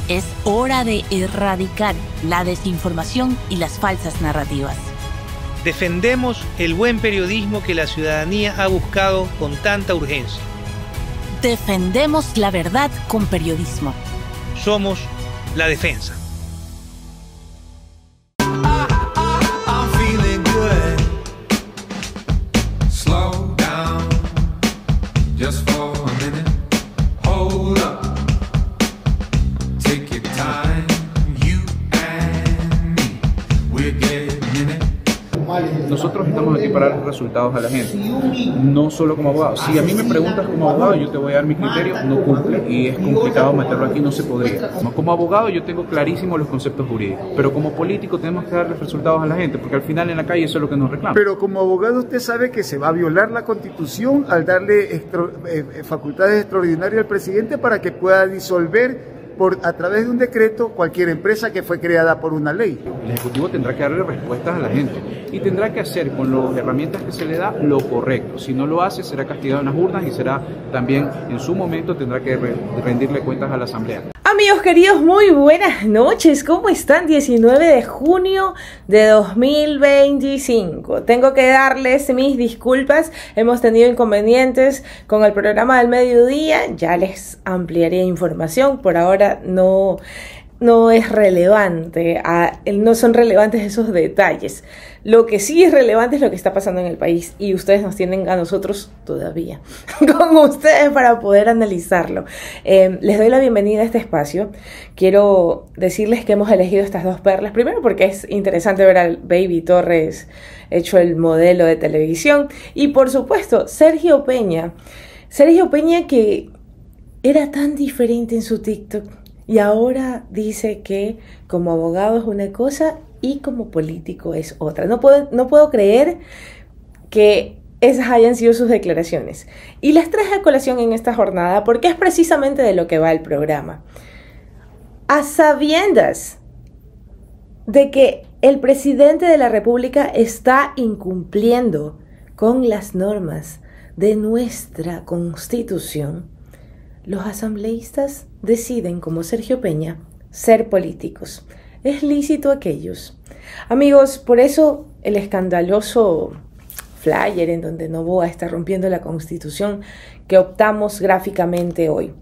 Es hora de erradicar la desinformación y las falsas narrativas. Defendemos el buen periodismo que la ciudadanía ha buscado con tanta urgencia. Defendemos la verdad con periodismo. Somos La Defensa. Nosotros estamos aquí para dar resultados a la gente, no solo como abogado. Si a mí me preguntas como abogado, yo te voy a dar mi criterio, no cumple y es complicado meterlo aquí, no se podría. Como abogado yo tengo clarísimos los conceptos jurídicos, pero como político tenemos que darle resultados a la gente, porque al final en la calle eso es lo que nos reclaman. Pero como abogado usted sabe que se va a violar la Constitución al darle facultades extraordinarias al presidente para que pueda disolver a través de un decreto cualquier empresa que fue creada por una ley. El Ejecutivo tendrá que darle respuestas a la gente y tendrá que hacer con las herramientas que se le da lo correcto. Si no lo hace, será castigado en las urnas y será también en su momento tendrá que rendirle cuentas a la Asamblea. Amigos queridos, muy buenas noches. ¿Cómo están? 19 de junio de 2025. Tengo que darles mis disculpas. Hemos tenido inconvenientes con el programa del mediodía. Ya les ampliaré información. Por ahora no es relevante, no son relevantes esos detalles. Lo que sí es relevante es lo que está pasando en el país y ustedes nos tienen a nosotros todavía con ustedes para poder analizarlo. Les doy la bienvenida a este espacio. Quiero decirles que hemos elegido estas dos perlas, primero porque es interesante ver al Baby Torres hecho el modelo de televisión y por supuesto Sergio Peña que era tan diferente en su TikTok. Y ahora dice que como abogado es una cosa y como político es otra. No puedo creer que esas hayan sido sus declaraciones. Y las traje a colación en esta jornada porque es precisamente de lo que va el programa. A sabiendas de que el presidente de la República está incumpliendo con las normas de nuestra Constitución, los asambleístas deciden, como Sergio Peña, ser políticos. Es lícito aquellos. Amigos, por eso el escandaloso flyer en donde Noboa está rompiendo la Constitución que optamos gráficamente hoy.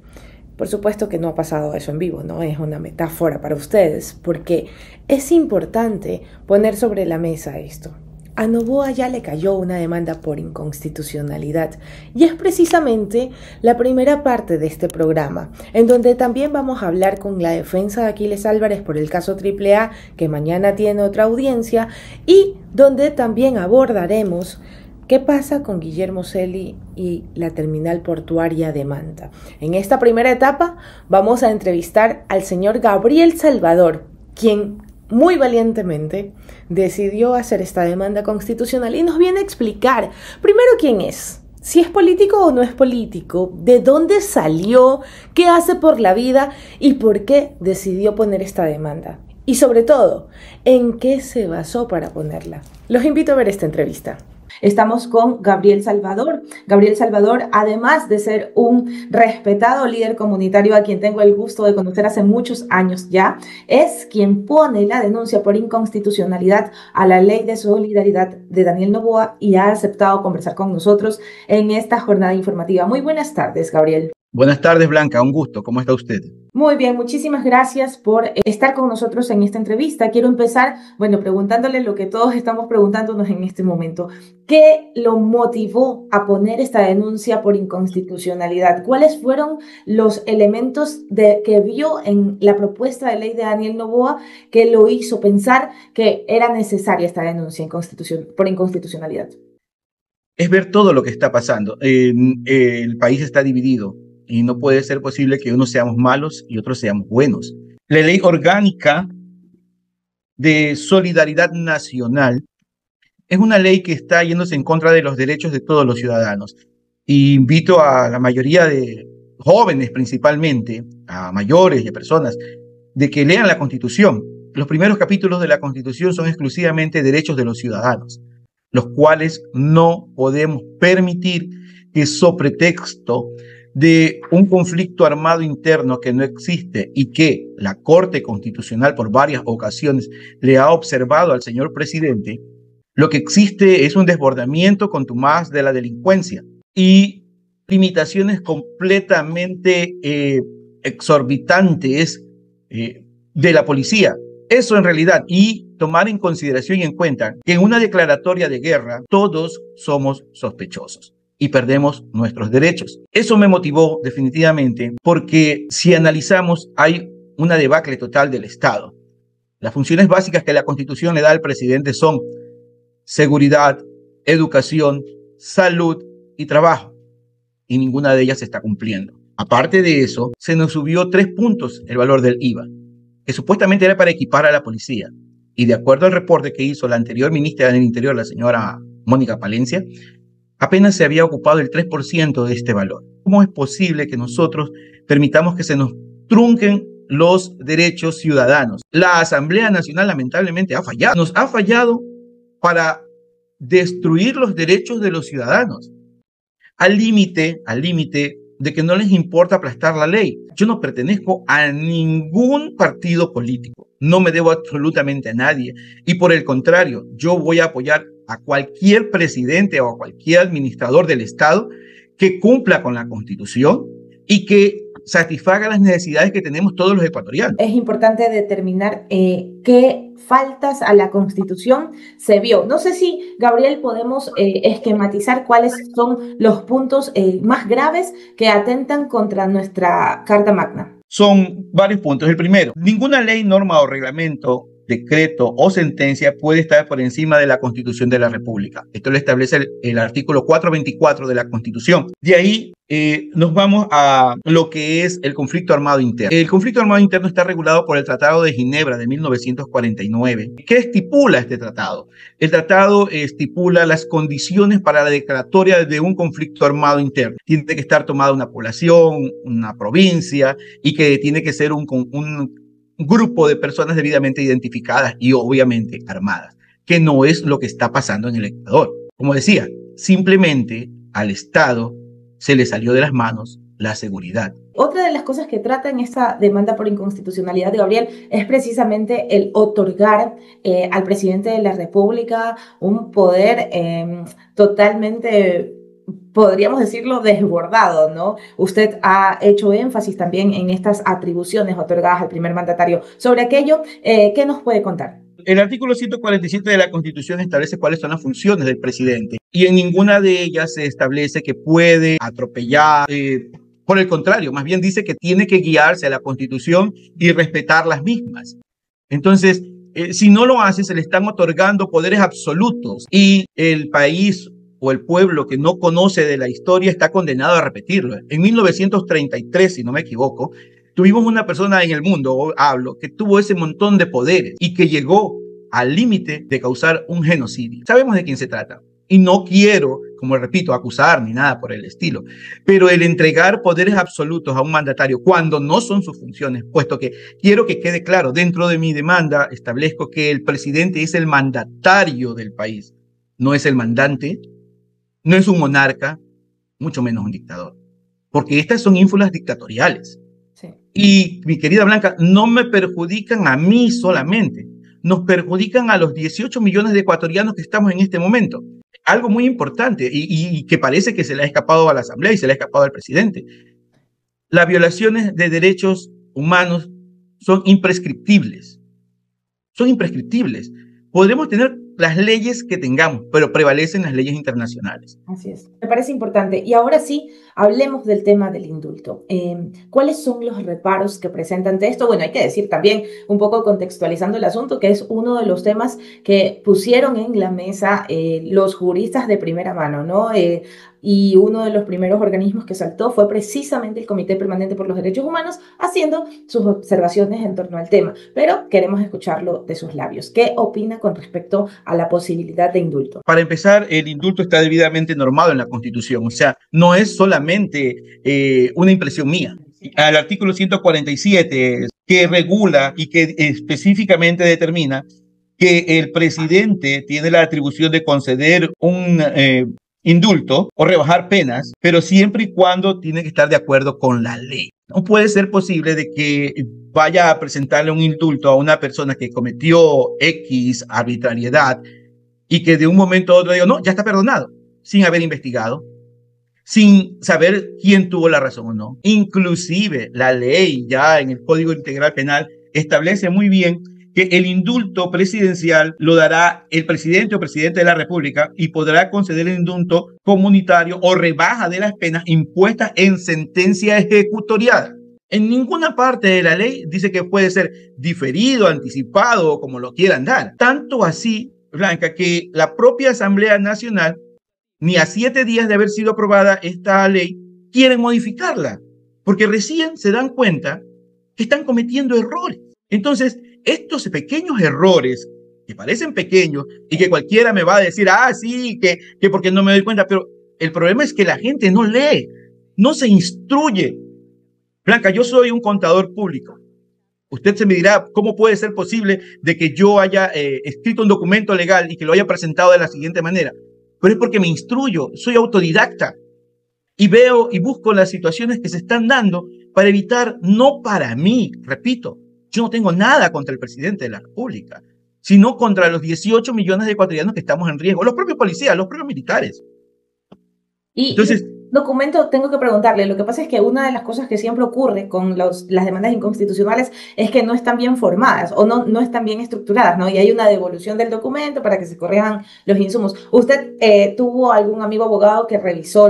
Por supuesto que no ha pasado eso en vivo, no es una metáfora para ustedes, porque es importante poner sobre la mesa esto. A Noboa ya le cayó una demanda por inconstitucionalidad y es precisamente la primera parte de este programa, en donde también vamos a hablar con la defensa de Aquiles Álvarez por el caso AAA, que mañana tiene otra audiencia, y donde también abordaremos qué pasa con Guillermo Celi y la terminal portuaria de Manta. En esta primera etapa vamos a entrevistar al señor Gabriel Salvador, quien muy valientemente decidió hacer esta demanda constitucional y nos viene a explicar primero quién es, si es político o no es político, de dónde salió, qué hace por la vida y por qué decidió poner esta demanda. Y sobre todo, en qué se basó para ponerla. Los invito a ver esta entrevista. Estamos con Gabriel Salvador. Gabriel Salvador, además de ser un respetado líder comunitario a quien tengo el gusto de conocer hace muchos años ya, es quien pone la denuncia por inconstitucionalidad a la Ley de Solidaridad de Daniel Noboa y ha aceptado conversar con nosotros en esta jornada informativa. Muy buenas tardes, Gabriel. Buenas tardes, Blanca. Un gusto. ¿Cómo está usted? Muy bien, muchísimas gracias por estar con nosotros en esta entrevista. Quiero empezar, preguntándole lo que todos estamos preguntándonos en este momento. ¿Qué lo motivó a poner esta denuncia por inconstitucionalidad? ¿Cuáles fueron los elementos que vio en la propuesta de ley de Daniel Noboa que lo hizo pensar que era necesaria esta denuncia por inconstitucionalidad? Es ver todo lo que está pasando. El país está dividido. Y no puede ser posible que unos seamos malos y otros seamos buenos. La ley orgánica de solidaridad nacional es una ley que está yéndose en contra de los derechos de todos los ciudadanos. Y invito a la mayoría de jóvenes principalmente, a mayores y a personas, de que lean la Constitución. Los primeros capítulos de la Constitución son exclusivamente derechos de los ciudadanos, los cuales no podemos permitir que, sobre pretexto de un conflicto armado interno que no existe y que la Corte Constitucional por varias ocasiones le ha observado al señor presidente, lo que existe es un desbordamiento contumaz de la delincuencia y limitaciones completamente exorbitantes de la policía. Eso en realidad, y tomar en consideración y en cuenta que en una declaratoria de guerra todos somos sospechosos y perdemos nuestros derechos. Eso me motivó definitivamente porque si analizamos hay una debacle total del Estado. Las funciones básicas que la Constitución le da al presidente son seguridad, educación, salud y trabajo, y ninguna de ellas se está cumpliendo. Aparte de eso, se nos subió 3 puntos el valor del IVA, que supuestamente era para equipar a la policía. Y de acuerdo al reporte que hizo la anterior ministra del Interior, la señora Mónica Palencia, apenas se había ocupado el 3% de este valor. ¿Cómo es posible que nosotros permitamos que se nos trunquen los derechos ciudadanos? La Asamblea Nacional lamentablemente ha fallado. Nos ha fallado para destruir los derechos de los ciudadanos. Al límite de que no les importa aplastar la ley. Yo no pertenezco a ningún partido político, no me debo absolutamente a nadie y por el contrario, yo voy a apoyar a cualquier presidente o a cualquier administrador del Estado que cumpla con la Constitución y que satisfaga las necesidades que tenemos todos los ecuatorianos. Es importante determinar qué faltas a la Constitución se vio. No sé si, Gabriel, podemos esquematizar cuáles son los puntos más graves que atentan contra nuestra Carta Magna. Son varios puntos. El primero, ninguna ley, norma o reglamento, decreto o sentencia puede estar por encima de la Constitución de la República. Esto lo establece el artículo 424 de la Constitución. De ahí nos vamos a lo que es el conflicto armado interno. El conflicto armado interno está regulado por el Tratado de Ginebra de 1949. ¿Qué estipula este tratado? El tratado estipula las condiciones para la declaratoria de un conflicto armado interno. Tiene que estar tomada una población, una provincia y que tiene que ser un grupo de personas debidamente identificadas y obviamente armadas, que no es lo que está pasando en el Ecuador. Como decía, simplemente al Estado se le salió de las manos la seguridad. Otra de las cosas que trata en esta demanda por inconstitucionalidad de Gabriel es precisamente el otorgar al presidente de la República un poder totalmente, podríamos decirlo, desbordado, ¿no? Usted ha hecho énfasis también en estas atribuciones otorgadas al primer mandatario. Sobre aquello, ¿qué nos puede contar? El artículo 147 de la Constitución establece cuáles son las funciones del presidente y en ninguna de ellas se establece que puede atropellar. Por el contrario, más bien dice que tiene que guiarse a la Constitución y respetar las mismas. Entonces, si no lo hace, se le están otorgando poderes absolutos y el país o el pueblo que no conoce de la historia está condenado a repetirlo. En 1933, si no me equivoco, tuvimos una persona en el mundo, que tuvo ese montón de poderes y que llegó al límite de causar un genocidio. Sabemos de quién se trata. Y no quiero, como repito, acusar ni nada por el estilo, pero el entregar poderes absolutos a un mandatario cuando no son sus funciones, puesto que quiero que quede claro, dentro de mi demanda establezco que el presidente es el mandatario del país, no es el mandante, no es un monarca, mucho menos un dictador, porque estas son ínfulas dictatoriales. Sí. Y, mi querida Blanca, no me perjudican a mí solamente, nos perjudican a los 18 millones de ecuatorianos que estamos en este momento. Algo muy importante y que parece que se le ha escapado a la Asamblea y se le ha escapado al presidente. Las violaciones de derechos humanos son imprescriptibles. Son imprescriptibles. Podremos tener las leyes que tengamos, pero prevalecen las leyes internacionales. Así es. Me parece importante. Y ahora sí, hablemos del tema del indulto. ¿Cuáles son los reparos que presenta ante esto? Bueno, hay que decir también, un poco contextualizando el asunto, que es uno de los temas que pusieron en la mesa los juristas de primera mano, ¿no? Y uno de los primeros organismos que saltó fue precisamente el Comité Permanente por los Derechos Humanos, haciendo sus observaciones en torno al tema. Pero queremos escucharlo de sus labios. ¿Qué opina con respecto a la posibilidad de indulto? Para empezar, el indulto está debidamente normado en la Constitución. O sea, no es solamente una impresión mía. Al artículo 147, que regula y que específicamente determina que el presidente tiene la atribución de conceder un indulto o rebajar penas, pero siempre y cuando tiene que estar de acuerdo con la ley. No puede ser posible de que vaya a presentarle un indulto a una persona que cometió X arbitrariedad y que de un momento a otro diga, no, ya está perdonado, sin haber investigado, sin saber quién tuvo la razón o no. Inclusive la ley ya en el Código Integral Penal establece muy bien que el indulto presidencial lo dará el presidente o presidente de la República y podrá conceder el indulto comunitario o rebaja de las penas impuestas en sentencia ejecutoriada. En ninguna parte de la ley dice que puede ser diferido, anticipado o como lo quieran dar. Tanto así, Blanca, que la propia Asamblea Nacional, ni a 7 días de haber sido aprobada esta ley, quieren modificarla, porque recién se dan cuenta que están cometiendo errores. Entonces, estos pequeños errores, que parecen pequeños y que cualquiera me va a decir, sí, que porque no me doy cuenta, pero el problema es que la gente no lee, no se instruye. Blanca, yo soy un contador público. Usted se me dirá, ¿cómo puede ser posible de que yo haya escrito un documento legal y que lo haya presentado de la siguiente manera? Pero es porque me instruyo, soy autodidacta y veo y busco las situaciones que se están dando para evitar, no para mí, repito, yo no tengo nada contra el presidente de la República, sino contra los 18 millones de ecuatorianos que estamos en riesgo, los propios policías, los propios militares. Entonces, documento, tengo que preguntarle, lo que pasa es que una de las cosas que siempre ocurre con las demandas inconstitucionales es que no están bien formadas o no están bien estructuradas, ¿no? Y hay una devolución del documento para que se corrijan los insumos. ¿Usted tuvo algún amigo abogado que revisó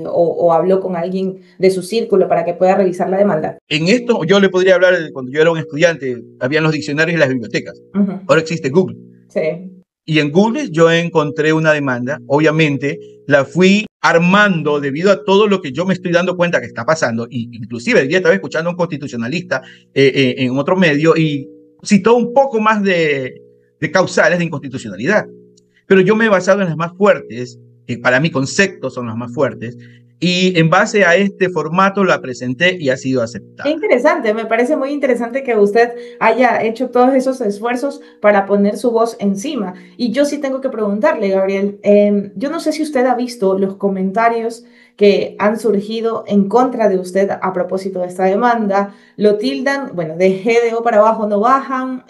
o habló con alguien de su círculo para que pueda revisar la demanda? En esto yo le podría hablar de cuando yo era un estudiante, habían los diccionarios y las bibliotecas. Ahora existe Google. Sí. Y en Google yo encontré una demanda, obviamente la fui armando debido a todo lo que yo me estoy dando cuenta que está pasando, y inclusive el día estaba escuchando a un constitucionalista en otro medio y citó un poco más de causales de inconstitucionalidad, pero yo me he basado en las más fuertes, que para mi concepto son las más fuertes, y en base a este formato la presenté y ha sido aceptada. Qué interesante, me parece muy interesante que usted haya hecho todos esos esfuerzos para poner su voz encima. Y yo sí tengo que preguntarle, Gabriel, yo no sé si usted ha visto los comentarios que han surgido en contra de usted a propósito de esta demanda. Lo tildan, bueno, de GDO para abajo no bajan.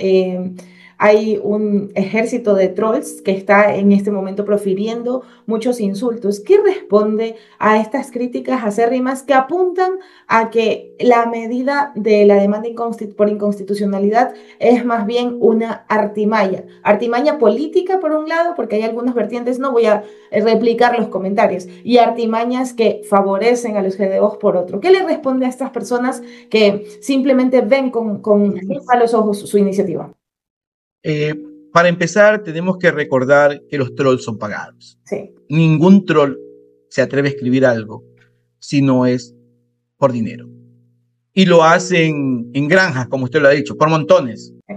Hay un ejército de trolls que está en este momento profiriendo muchos insultos. ¿Qué responde a estas críticas acérrimas que apuntan a que la medida de la demanda por inconstitucionalidad es más bien una artimaña? Artimaña política, por un lado, porque hay algunas vertientes, no voy a replicar los comentarios, y artimañas que favorecen a los GDOs por otro. ¿Qué le responde a estas personas que simplemente ven con a los ojos su iniciativa? Para empezar, tenemos que recordar que los trolls son pagados. Sí. Ningún troll se atreve a escribir algo si no es por dinero. Y lo hacen en granjas, como usted lo ha dicho, por montones. Sí.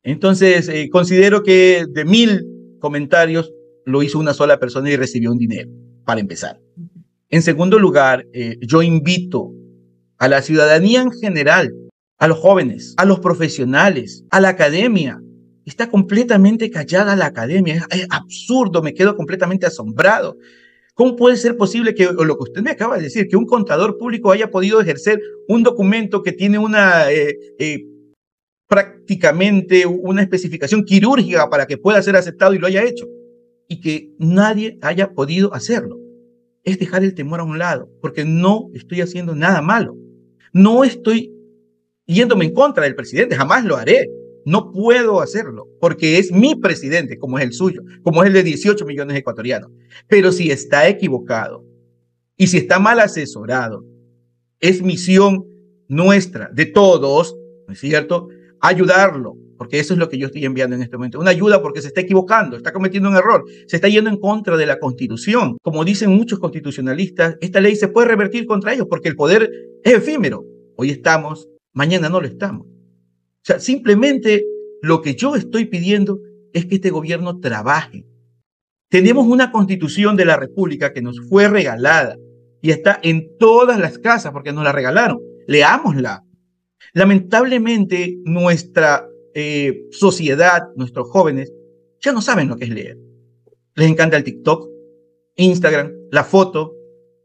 Entonces, considero que de 1000 comentarios lo hizo una sola persona y recibió un dinero, para empezar. En segundo lugar, yo invito a la ciudadanía en general, a los jóvenes, a los profesionales, a la academia. Está completamente callada la academia, es absurdo, me quedo completamente asombrado. ¿Cómo puede ser posible que, lo que usted me acaba de decir, que un contador público haya podido ejercer un documento que tiene prácticamente una especificación quirúrgica para que pueda ser aceptado y lo haya hecho? Y que nadie haya podido hacerlo. Es dejar el temor a un lado, porque no estoy haciendo nada malo. No estoy yéndome en contra del presidente, jamás lo haré. No puedo hacerlo, porque es mi presidente, como es el suyo, como es el de 18 millones de ecuatorianos. Pero si está equivocado y si está mal asesorado, es misión nuestra, de todos, ¿no es cierto?, ayudarlo, porque eso es lo que yo estoy enviando en este momento. Una ayuda porque se está equivocando, está cometiendo un error, se está yendo en contra de la Constitución. Como dicen muchos constitucionalistas, esta ley se puede revertir contra ellos porque el poder es efímero. Hoy estamos, mañana no lo estamos. O sea, simplemente lo que yo estoy pidiendo es que este gobierno trabaje. Tenemos una constitución de la República que nos fue regalada y está en todas las casas porque nos la regalaron. Leámosla. Lamentablemente, nuestra sociedad, nuestros jóvenes, ya no saben lo que es leer. Les encanta el TikTok, Instagram, la foto,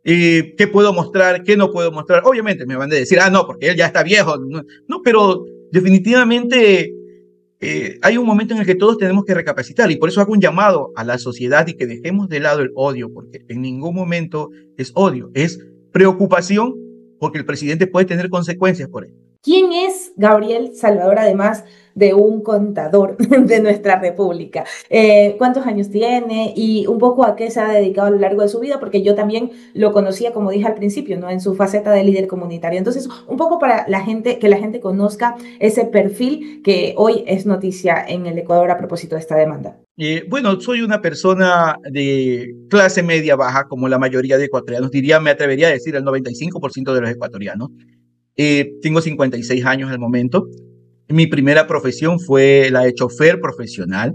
qué puedo mostrar, qué no puedo mostrar. Obviamente me van a decir, no, porque él ya está viejo. No, no, pero definitivamente hay un momento en el que todos tenemos que recapacitar y por eso hago un llamado a la sociedad y que dejemos de lado el odio, porque en ningún momento es odio, es preocupación porque el presidente puede tener consecuencias por ello. ¿Quién es Gabriel Salvador, además de un contador de nuestra República? ¿Cuántos años tiene y un poco a qué se ha dedicado a lo largo de su vida? Porque yo también lo conocía, como dije al principio, ¿no? En su faceta de líder comunitario. Entonces, un poco para la gente, que la gente conozca ese perfil que hoy es noticia en el Ecuador a propósito de esta demanda. Bueno, soy una persona de clase media baja, como la mayoría de ecuatorianos, me atrevería a decir el 95% de los ecuatorianos. Tengo 56 años al momento. Mi primera profesión fue la de chofer profesional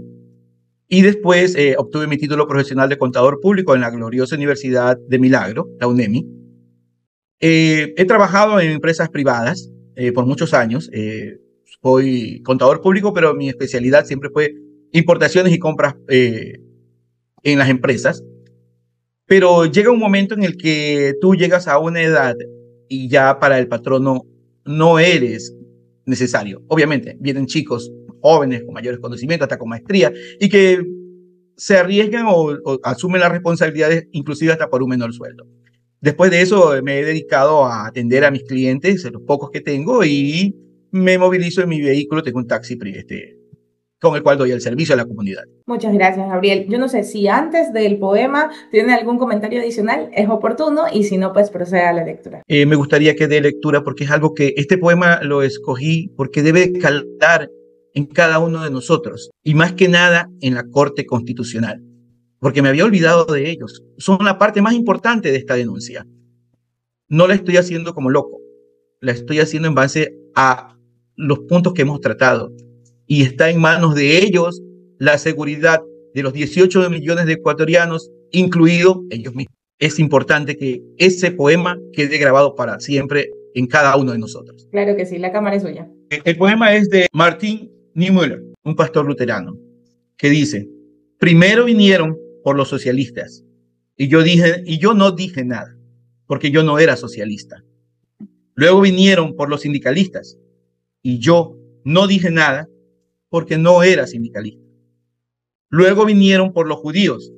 y después obtuve mi título profesional de contador público en la gloriosa Universidad de Milagro, la UNEMI. He trabajado en empresas privadas por muchos años. Soy contador público, pero mi especialidad siempre fue importaciones y compras en las empresas. Pero llega un momento en el que tú llegas a una edad y ya para el patrono no eres necesario. Obviamente, vienen chicos jóvenes con mayores conocimientos, hasta con maestría, y que se arriesgan o asumen las responsabilidades, inclusive hasta por un menor sueldo. Después de eso, me he dedicado a atender a mis clientes, los pocos que tengo, y me movilizo en mi vehículo. Tengo un taxi con el cual doy el servicio a la comunidad. Muchas gracias, Gabriel. Yo no sé si antes del poema tiene algún comentario adicional, es oportuno, y si no, pues proceda a la lectura. Me gustaría que dé lectura porque es algo que este poema lo escogí porque debe calar en cada uno de nosotros y más que nada en la Corte Constitucional, porque me había olvidado de ellos. Son la parte más importante de esta denuncia. No la estoy haciendo como loco, la estoy haciendo en base a los puntos que hemos tratado. Y está en manos de ellos la seguridad de los 18 millones de ecuatorianos, incluidos ellos mismos. Es importante que ese poema quede grabado para siempre en cada uno de nosotros. Claro que sí, la cámara es suya. El poema es de Martin Niemöller, un pastor luterano, que dice: primero vinieron por los socialistas y yo no dije nada, porque yo no era socialista. Luego vinieron por los sindicalistas y yo no dije nada, porque no era sindicalista. Luego vinieron por los judíos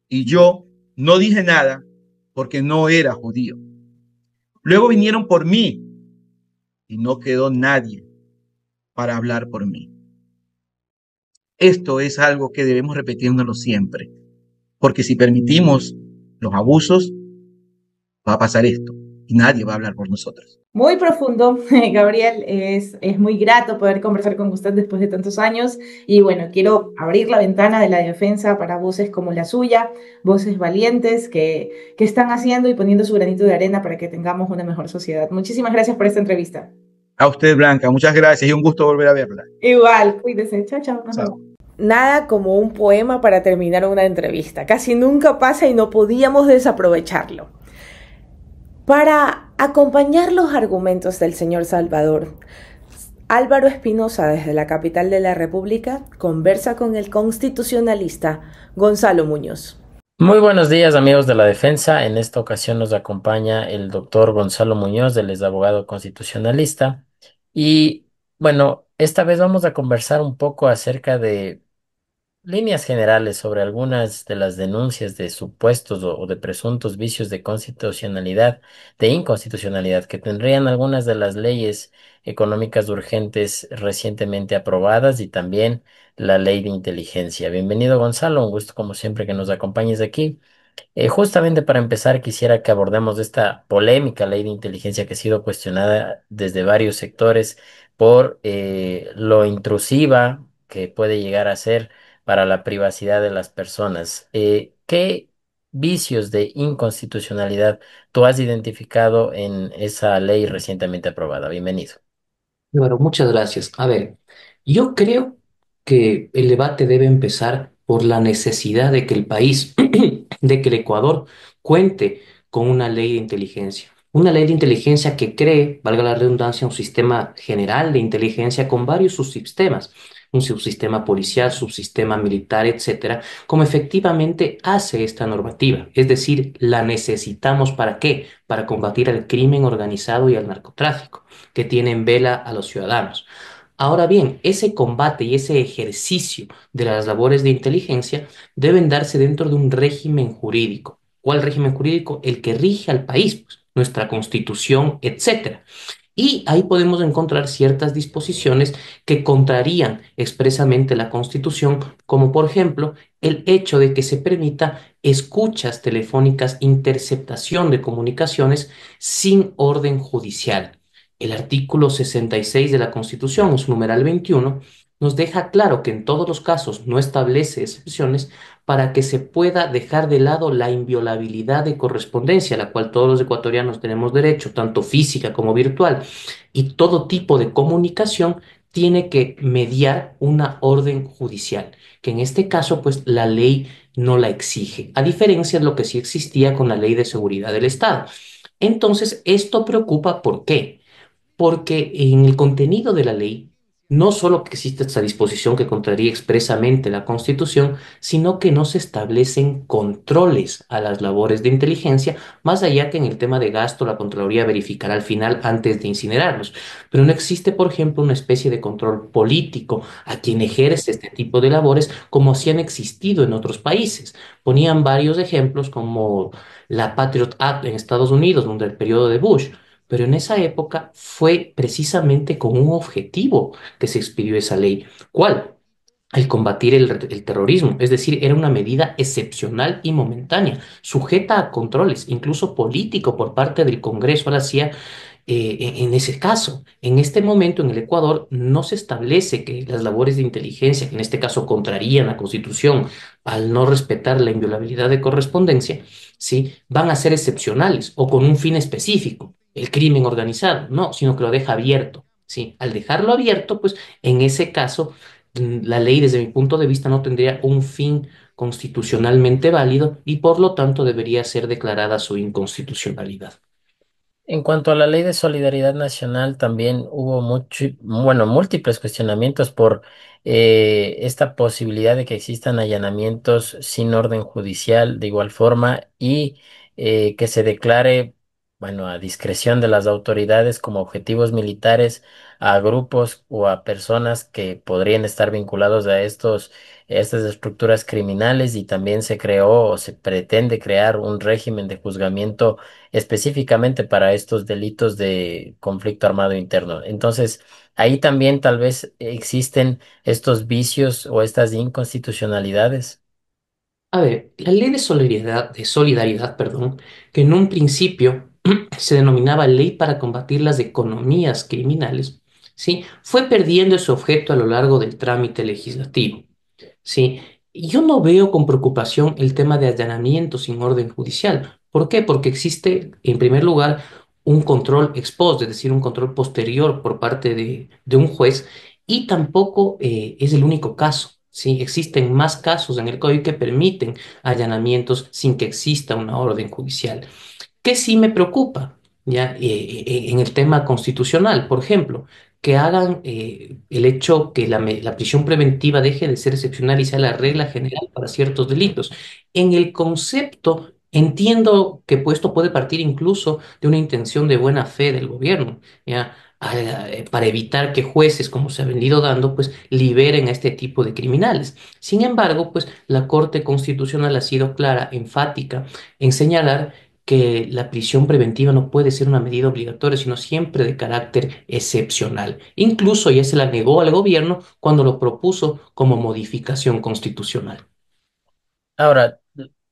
y yo no dije nada porque no era judío. Luego vinieron por mí y no quedó nadie para hablar por mí. Esto es algo que debemos repetirnoslo siempre, porque si permitimos los abusos, va a pasar esto y nadie va a hablar por nosotros. Muy profundo, Gabriel, es muy grato poder conversar con usted después de tantos años y bueno, quiero abrir la ventana de la defensa para voces como la suya, voces valientes que están haciendo y poniendo su granito de arena para que tengamos una mejor sociedad. Muchísimas gracias por esta entrevista. A usted, Blanca, muchas gracias y un gusto volver a verla. Igual, cuídese, chao, chao. Chao. Nada como un poema para terminar una entrevista, casi nunca pasa y no podíamos desaprovecharlo. Para acompañar los argumentos del señor Salvador, Álvaro Espinosa, desde la capital de la República, conversa con el constitucionalista Gonzalo Muñoz. Muy buenos días, amigos de la defensa. En esta ocasión nos acompaña el doctor Gonzalo Muñoz, él es abogado constitucionalista. Y bueno, esta vez vamos a conversar un poco acerca de líneas generales sobre algunas de las denuncias de supuestos o de presuntos vicios de constitucionalidad, de inconstitucionalidad, que tendrían algunas de las leyes económicas urgentes recientemente aprobadas y también la ley de inteligencia. Bienvenido, Gonzalo, un gusto como siempre que nos acompañes aquí. Justamente para empezar, quisiera que abordemos esta polémica ley de inteligencia que ha sido cuestionada desde varios sectores por lo intrusiva que puede llegar a ser para la privacidad de las personas. ¿Qué vicios de inconstitucionalidad tú has identificado en esa ley recientemente aprobada? Bienvenido. Bueno, muchas gracias. A ver, yo creo que el debate debe empezar por la necesidad de que el país, de que el Ecuador cuente con una ley de inteligencia. Una ley de inteligencia que cree, valga la redundancia, un sistema general de inteligencia con varios subsistemas. un subsistema policial, subsistema militar, etcétera, como efectivamente hace esta normativa. Es decir, la necesitamos ¿para qué? Para combatir el crimen organizado y el narcotráfico, que tiene en vela a los ciudadanos. Ahora bien, ese combate y ese ejercicio de las labores de inteligencia deben darse dentro de un régimen jurídico. ¿Cuál régimen jurídico? El que rige al país, pues, nuestra constitución, etcétera. Y ahí podemos encontrar ciertas disposiciones que contrarían expresamente la Constitución, como por ejemplo el hecho de que se permita escuchas telefónicas, interceptación de comunicaciones sin orden judicial. El artículo 66 de la Constitución, en su numeral 21, nos deja claro que en todos los casos no establece excepciones para que se pueda dejar de lado la inviolabilidad de correspondencia, a la cual todos los ecuatorianos tenemos derecho, tanto física como virtual, y todo tipo de comunicación tiene que mediar una orden judicial, que en este caso, pues la ley no la exige, a diferencia de lo que sí existía con la Ley de Seguridad del Estado. Entonces, esto preocupa, ¿por qué? Porque en el contenido de la ley no solo que existe esta disposición que contraría expresamente la Constitución, sino que no se establecen controles a las labores de inteligencia, más allá que en el tema de gasto la Contraloría verificará al final antes de incinerarlos. Pero no existe, por ejemplo, una especie de control político a quien ejerce este tipo de labores como sí han existido en otros países. Ponían varios ejemplos como la Patriot Act en Estados Unidos, durante el periodo de Bush, pero en esa época fue precisamente con un objetivo que se expidió esa ley. ¿Cuál? El combatir el terrorismo, es decir, era una medida excepcional y momentánea, sujeta a controles, incluso político por parte del Congreso, la CIA, en ese caso. En este momento en el Ecuador no se establece que las labores de inteligencia, que en este caso contrarían la Constitución al no respetar la inviolabilidad de correspondencia, ¿sí? Van a ser excepcionales o con un fin específico, el crimen organizado, no, sino que lo deja abierto. ¿Sí? Al dejarlo abierto, pues en ese caso la ley desde mi punto de vista no tendría un fin constitucionalmente válido y por lo tanto debería ser declarada su inconstitucionalidad. En cuanto a la ley de solidaridad nacional, también hubo bueno, múltiples cuestionamientos por esta posibilidad de que existan allanamientos sin orden judicial de igual forma y que se declare, bueno, a discreción de las autoridades como objetivos militares a grupos o a personas que podrían estar vinculados a estas estructuras criminales y también se creó o se pretende crear un régimen de juzgamiento específicamente para estos delitos de conflicto armado interno. Entonces, ahí también tal vez existen estos vicios o estas inconstitucionalidades. A ver, la ley de solidaridad, perdón, que en un principio se denominaba Ley para combatir las economías criminales, ¿sí? Fue perdiendo ese objeto a lo largo del trámite legislativo. Sí, y yo no veo con preocupación el tema de allanamiento sin orden judicial. ¿Por qué? Porque existe, en primer lugar, un control ex post, es decir, un control posterior por parte de un juez, y tampoco es el único caso. Sí, existen más casos en el código que permiten allanamientos sin que exista una orden judicial. ¿Qué sí me preocupa? ¿Ya? En el tema constitucional, por ejemplo, que hagan el hecho que la prisión preventiva deje de ser excepcional y sea la regla general para ciertos delitos. En el concepto, entiendo que pues, esto puede partir incluso de una intención de buena fe del gobierno, ¿ya? Para evitar que jueces, como se ha venido dando, pues liberen a este tipo de criminales. Sin embargo, pues la Corte Constitucional ha sido clara, enfática en señalar que la prisión preventiva no puede ser una medida obligatoria, sino siempre de carácter excepcional. Incluso ya se la negó al gobierno cuando lo propuso como modificación constitucional. Ahora,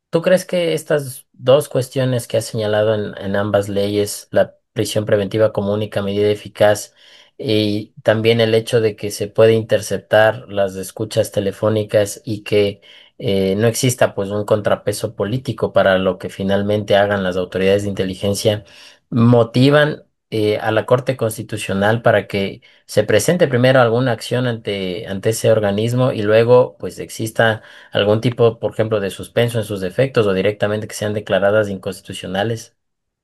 ¿tú crees que estas dos cuestiones que has señalado en ambas leyes, la prisión preventiva como única medida eficaz y también el hecho de que se puede interceptar las escuchas telefónicas y que no exista pues un contrapeso político para lo que finalmente hagan las autoridades de inteligencia, motivan a la Corte Constitucional para que se presente primero alguna acción ante ese organismo y luego pues exista algún tipo, por ejemplo, de suspenso en sus defectos o directamente que sean declaradas inconstitucionales?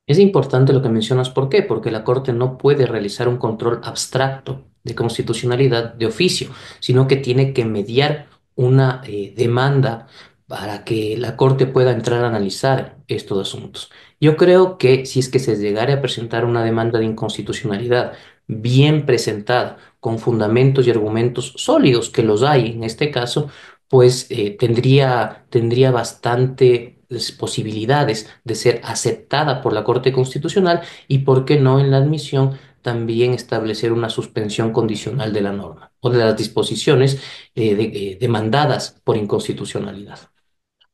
Es importante lo que mencionas, ¿por qué? Porque la Corte no puede realizar un control abstracto de constitucionalidad de oficio, sino que tiene que mediar una demanda para que la Corte pueda entrar a analizar estos asuntos. Yo creo que si es que se llegara a presentar una demanda de inconstitucionalidad bien presentada, con fundamentos y argumentos sólidos, que los hay en este caso, pues tendría bastante posibilidades de ser aceptada por la Corte Constitucional y, ¿por qué no, en la admisión también establecer una suspensión condicional de la norma o de las disposiciones demandadas por inconstitucionalidad?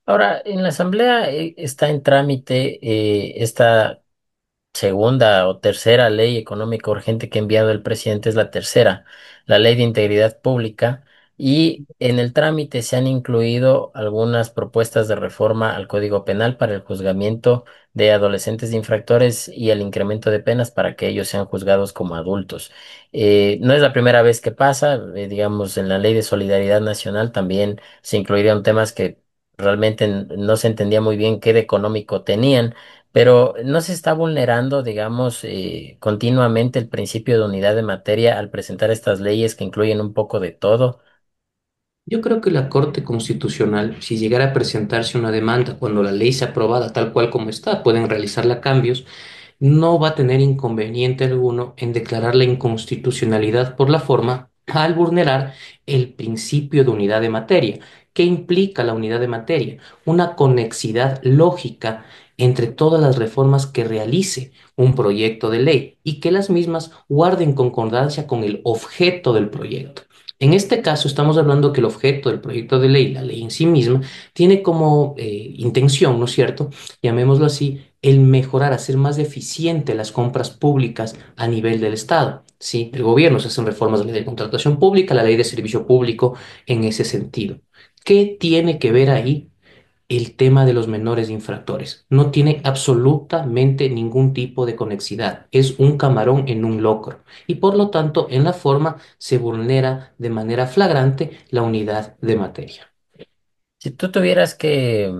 Ahora, en la Asamblea está en trámite esta segunda o tercera ley económica urgente que ha enviado el presidente, es la tercera, la Ley de Integridad Pública, y en el trámite se han incluido algunas propuestas de reforma al Código Penal para el juzgamiento de adolescentes infractores y el incremento de penas para que ellos sean juzgados como adultos. No es la primera vez que pasa, digamos, en la Ley de Solidaridad Nacional también se incluirían temas que realmente no se entendía muy bien qué de económico tenían, pero no se está vulnerando, digamos, continuamente el principio de unidad de materia al presentar estas leyes que incluyen un poco de todo. Yo creo que la Corte Constitucional, si llegara a presentarse una demanda cuando la ley sea aprobada tal cual como está, pueden realizarla cambios, no va a tener inconveniente alguno en declarar la inconstitucionalidad por la forma al vulnerar el principio de unidad de materia. ¿Qué implica la unidad de materia? Una conexidad lógica entre todas las reformas que realice un proyecto de ley y que las mismas guarden concordancia con el objeto del proyecto. En este caso, estamos hablando que el objeto del proyecto de ley, la ley en sí misma, tiene como intención, ¿no es cierto?, llamémoslo así, el mejorar, hacer más eficiente las compras públicas a nivel del Estado. Sí, el gobierno se hacen reformas de la ley de contratación pública, la ley de servicio público en ese sentido. ¿Qué tiene que ver ahí el tema de los menores infractores? No tiene absolutamente ningún tipo de conexidad. Es un camarón en un locro. Y por lo tanto, en la forma se vulnera de manera flagrante la unidad de materia. Si tú tuvieras que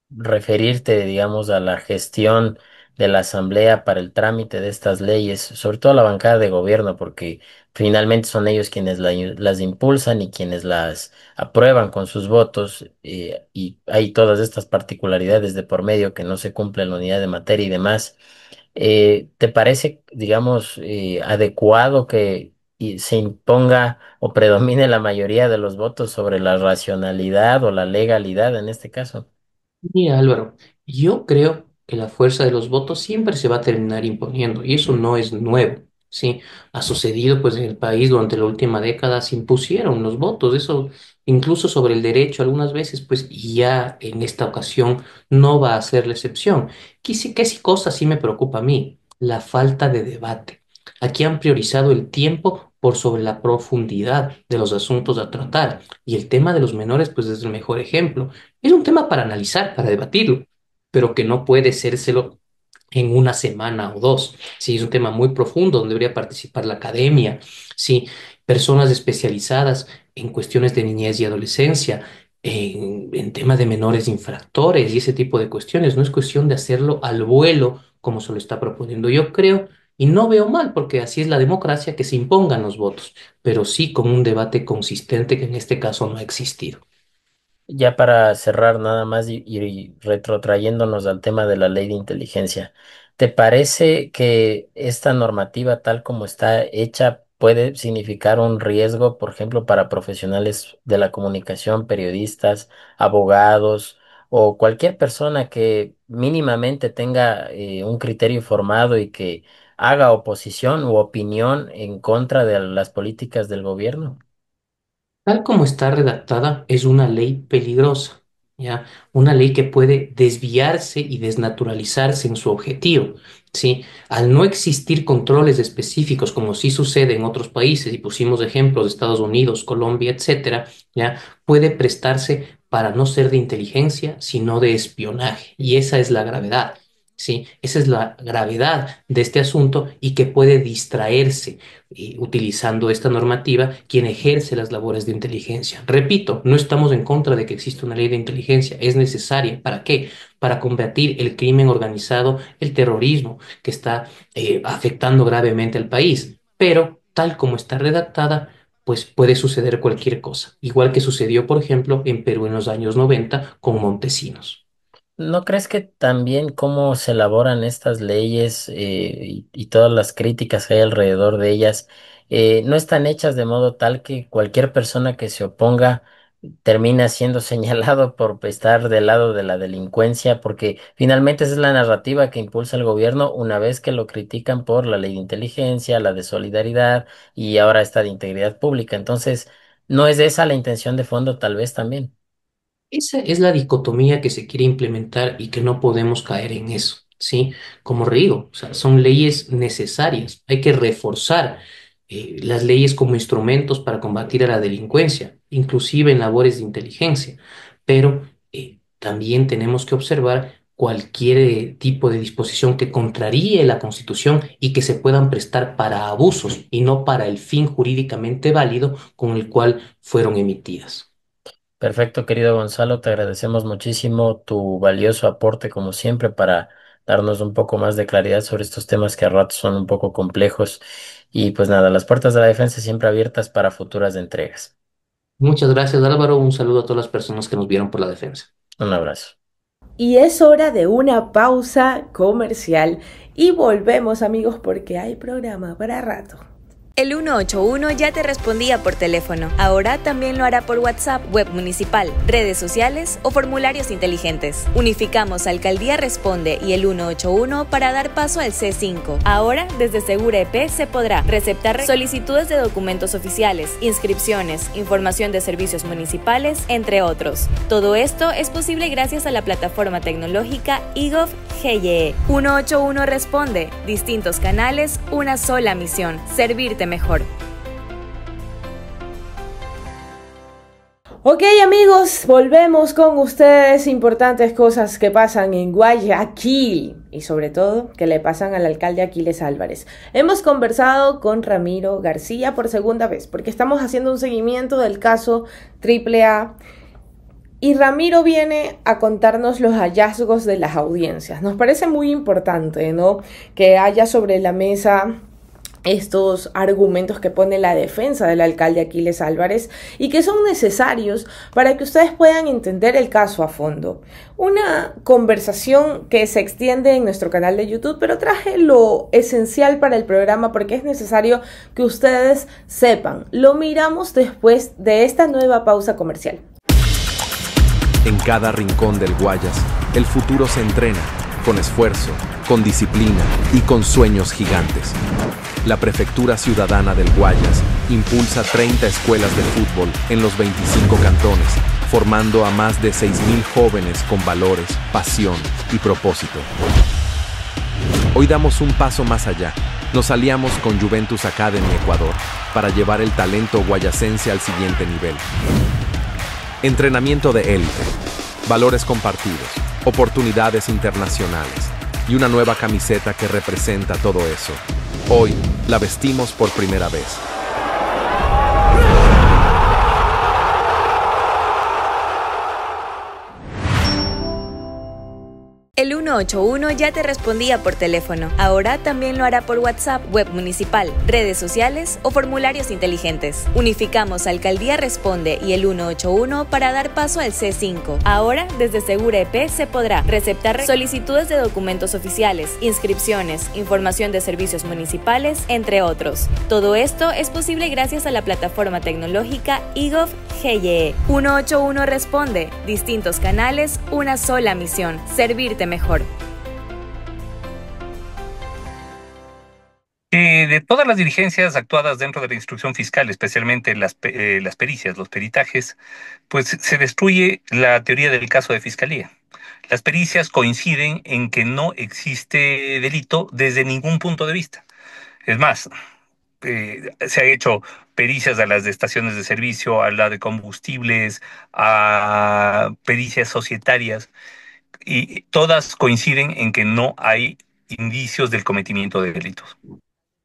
referirte, digamos, a la gestión de la Asamblea para el trámite de estas leyes, sobre todo a la bancada de gobierno, porque finalmente son ellos quienes las impulsan y quienes las aprueban con sus votos, y hay todas estas particularidades de por medio que no se cumple la unidad de materia y demás. ¿Te parece, digamos, adecuado que se imponga o predomine la mayoría de los votos sobre la racionalidad o la legalidad en este caso? Mira, Álvaro, yo creo que la fuerza de los votos siempre se va a terminar imponiendo y eso no es nuevo, ¿sí? Ha sucedido pues en el país durante la última década, se impusieron los votos, eso incluso sobre el derecho algunas veces, pues y ya en esta ocasión no va a ser la excepción. ¿Qué sí cosa sí me preocupa a mí? La falta de debate. Aquí han priorizado el tiempo por sobre la profundidad de los asuntos a tratar y el tema de los menores pues es el mejor ejemplo. Es un tema para analizar, para debatirlo, pero que no puede sérselo en una semana o dos. Sí, es un tema muy profundo donde debería participar la academia, sí, personas especializadas en cuestiones de niñez y adolescencia, en temas de menores infractores y ese tipo de cuestiones. No es cuestión de hacerlo al vuelo como se lo está proponiendo. Yo creo y no veo mal, porque así es la democracia, que se impongan los votos, pero sí con un debate consistente que en este caso no ha existido. Ya para cerrar nada más y retrotrayéndonos al tema de la ley de inteligencia, ¿te parece que esta normativa tal como está hecha puede significar un riesgo, por ejemplo, para profesionales de la comunicación, periodistas, abogados o cualquier persona que mínimamente tenga un criterio formado y que haga oposición u opinión en contra de las políticas del gobierno? Tal como está redactada, es una ley peligrosa, ¿ya? Una ley que puede desviarse y desnaturalizarse en su objetivo, ¿sí? Al no existir controles específicos, como sí sucede en otros países, y pusimos ejemplos de Estados Unidos, Colombia, etcétera, ¿ya? Puede prestarse para no ser de inteligencia, sino de espionaje, y esa es la gravedad. Sí, esa es la gravedad de este asunto y que puede distraerse utilizando esta normativa quien ejerce las labores de inteligencia. Repito, no estamos en contra de que exista una ley de inteligencia, es necesaria. ¿Para qué? Para combatir el crimen organizado, el terrorismo que está afectando gravemente al país. Pero tal como está redactada, pues puede suceder cualquier cosa. Igual que sucedió, por ejemplo, en Perú en los años 90 con Montesinos. ¿No crees que también cómo se elaboran estas leyes y todas las críticas que hay alrededor de ellas no están hechas de modo tal que cualquier persona que se oponga termina siendo señalado por estar del lado de la delincuencia? Porque finalmente esa es la narrativa que impulsa el gobierno una vez que lo critican por la ley de inteligencia, la de solidaridad y ahora esta de integridad pública. Entonces, ¿no es esa la intención de fondo tal vez también? Esa es la dicotomía que se quiere implementar y que no podemos caer en eso, ¿sí? Como digo, o sea, son leyes necesarias. Hay que reforzar las leyes como instrumentos para combatir a la delincuencia, inclusive en labores de inteligencia. Pero también tenemos que observar cualquier tipo de disposición que contraríe la Constitución y que se puedan prestar para abusos y no para el fin jurídicamente válido con el cual fueron emitidas. Perfecto, querido Gonzalo, te agradecemos muchísimo tu valioso aporte, como siempre, para darnos un poco más de claridad sobre estos temas que a ratos son un poco complejos. Y pues nada, las puertas de la defensa siempre abiertas para futuras entregas. Muchas gracias, Álvaro. Un saludo a todas las personas que nos vieron por la defensa. Un abrazo. Y es hora de una pausa comercial. Y volvemos, amigos, porque hay programa para rato. El 181 ya te respondía por teléfono. Ahora también lo hará por WhatsApp, web municipal, redes sociales o formularios inteligentes. Unificamos Alcaldía Responde y el 181 para dar paso al C5. Ahora, desde Segura EP se podrá receptar solicitudes de documentos oficiales, inscripciones, información de servicios municipales, entre otros. Todo esto es posible gracias a la plataforma tecnológica eGov.ge. 181 Responde. Distintos canales, una sola misión: servirte mejor. Ok, amigos, volvemos con ustedes. Importantes cosas que pasan en Guayaquil y sobre todo que le pasan al alcalde Aquiles Álvarez. Hemos conversado con Ramiro García por segunda vez porque estamos haciendo un seguimiento del caso AAA y Ramiro viene a contarnos los hallazgos de las audiencias. Nos parece muy importante, ¿no?, que haya sobre la mesa estos argumentos que pone la defensa del alcalde Aquiles Álvarez y que son necesarios para que ustedes puedan entender el caso a fondo. Una conversación que se extiende en nuestro canal de YouTube, pero traje lo esencial para el programa porque es necesario que ustedes sepan. Lo miramos después de esta nueva pausa comercial. En cada rincón del Guayas, el futuro se entrena con esfuerzo, con disciplina y con sueños gigantes. La Prefectura Ciudadana del Guayas impulsa 30 escuelas de fútbol en los 25 cantones, formando a más de 6.000 jóvenes con valores, pasión y propósito. Hoy damos un paso más allá. Nos aliamos con Juventus Academy Ecuador para llevar el talento guayasense al siguiente nivel. Entrenamiento de élite, valores compartidos, oportunidades internacionales y una nueva camiseta que representa todo eso. Hoy la vestimos por primera vez. El 181 ya te respondía por teléfono. Ahora también lo hará por WhatsApp, web municipal, redes sociales o formularios inteligentes. Unificamos Alcaldía Responde y el 181 para dar paso al C5. Ahora, desde Segura EP se podrá receptar solicitudes de documentos oficiales, inscripciones, información de servicios municipales, entre otros. Todo esto es posible gracias a la plataforma tecnológica eGov.ge. 181 Responde. Distintos canales, una sola misión: servirte mejor. De todas las diligencias actuadas dentro de la instrucción fiscal, especialmente las pericias, los peritajes, pues se destruye la teoría del caso de fiscalía. Las pericias coinciden en que no existe delito desde ningún punto de vista. Es más, se han hecho pericias a las de estaciones de servicio, a la de combustibles, a pericias societarias, y todas coinciden en que no hay indicios del cometimiento de delitos.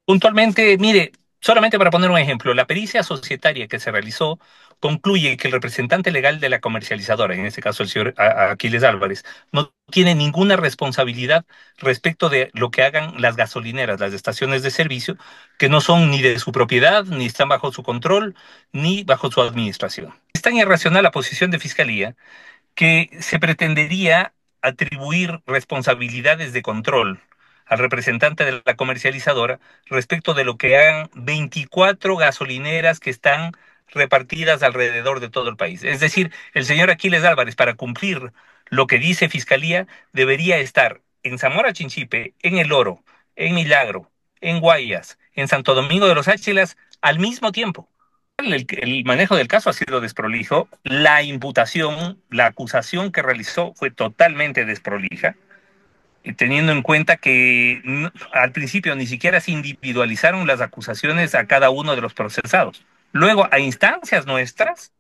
Puntualmente, mire, Solamente para poner un ejemplo, la pericia societaria que se realizó concluye que el representante legal de la comercializadora, en este caso el señor Aquiles Álvarez, no tiene ninguna responsabilidad respecto de lo que hagan las gasolineras, las estaciones de servicio, que no son ni de su propiedad, ni están bajo su control, ni bajo su administración. Es tan irracional la posición de Fiscalía que se pretendería atribuir responsabilidades de control al representante de la comercializadora respecto de lo que hagan 24 gasolineras que están repartidas alrededor de todo el país. Es decir, el señor Aquiles Álvarez, para cumplir lo que dice Fiscalía, debería estar en Zamora Chinchipe, en El Oro, en Milagro, en Guayas, en Santo Domingo de los Áchilas, al mismo tiempo. El manejo del caso ha sido desprolijo. La imputación, la acusación que realizó fue totalmente desprolija, teniendo en cuenta que al principio ni siquiera se individualizaron las acusaciones a cada uno de los procesados. Luego, a instancias nuestras,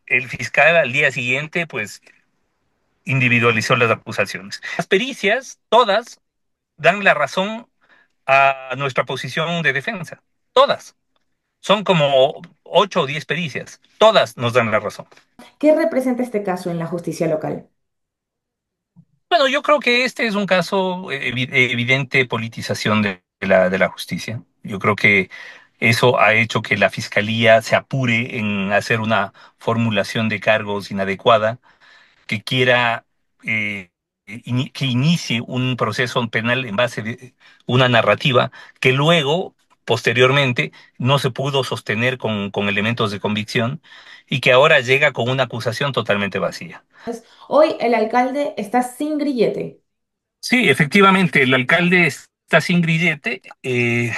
el fiscal al día siguiente, pues, individualizó las acusaciones. Las pericias, todas, dan la razón a nuestra posición de defensa. Todas. Son como 8 o 10 pericias. Todas nos dan la razón. ¿Qué representa este caso en la justicia local? Bueno, yo creo que este es un caso evidente politización de la justicia. Yo creo que eso ha hecho que la fiscalía se apure en hacer una formulación de cargos inadecuada, que quiera que inicie un proceso penal en base de una narrativa que luego, posteriormente, no se pudo sostener con elementos de convicción y que ahora llega con una acusación totalmente vacía. Hoy el alcalde está sin grillete. Sí, efectivamente, el alcalde está sin grillete. El,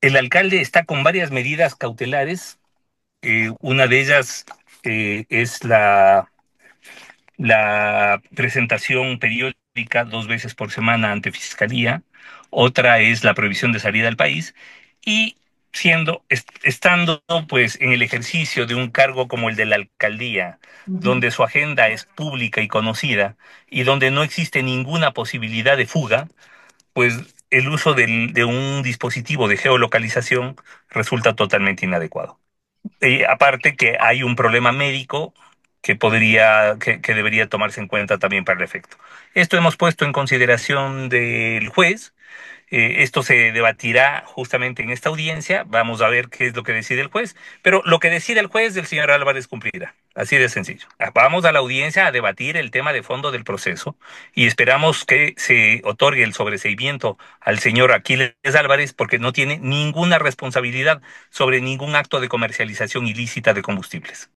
el alcalde está con varias medidas cautelares. Una de ellas es la presentación periódica 2 veces por semana ante Fiscalía. Otra es la prohibición de salida del país. Y estando pues en el ejercicio de un cargo como el de la alcaldía, donde su agenda es pública y conocida y donde no existe ninguna posibilidad de fuga, pues el uso de un dispositivo de geolocalización resulta totalmente inadecuado. Aparte que hay un problema médico que debería tomarse en cuenta también para el efecto. Esto hemos puesto en consideración del juez. Esto se debatirá justamente en esta audiencia. Vamos a ver qué es lo que decide el juez. Pero lo que decide el juez, el señor Álvarez cumplirá. Así de sencillo. Vamos a la audiencia a debatir el tema de fondo del proceso y esperamos que se otorgue el sobreseimiento al señor Aquiles Álvarez, porque no tiene ninguna responsabilidad sobre ningún acto de comercialización ilícita de combustibles.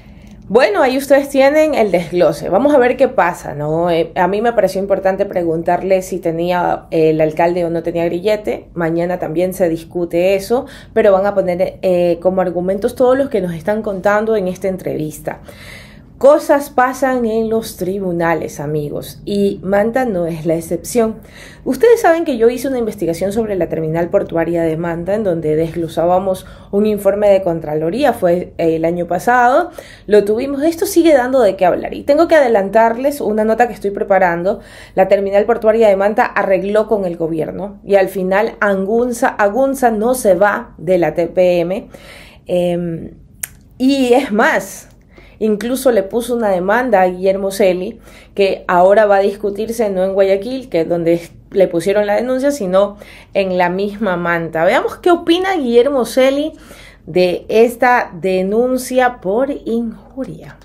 Bueno, ahí ustedes tienen el desglose. Vamos a ver qué pasa, ¿no? A mí me pareció importante preguntarle si tenía el alcalde o no tenía grillete. Mañana también se discute eso, pero van a poner como argumentos todos los que nos están contando en esta entrevista. Cosas pasan en los tribunales, amigos, y Manta no es la excepción. Ustedes saben que yo hice una investigación sobre la terminal portuaria de Manta, en donde desglosábamos un informe de Contraloría, fue el año pasado, lo tuvimos, esto sigue dando de qué hablar, y tengo que adelantarles una nota que estoy preparando. La terminal portuaria de Manta arregló con el gobierno, y al final Agunza no se va de la TPM, y es más, incluso le puso una demanda a Guillermo Celi, que ahora va a discutirse no en Guayaquil, que es donde le pusieron la denuncia, sino en la misma Manta. Veamos qué opina Guillermo Celi de esta denuncia por injuria.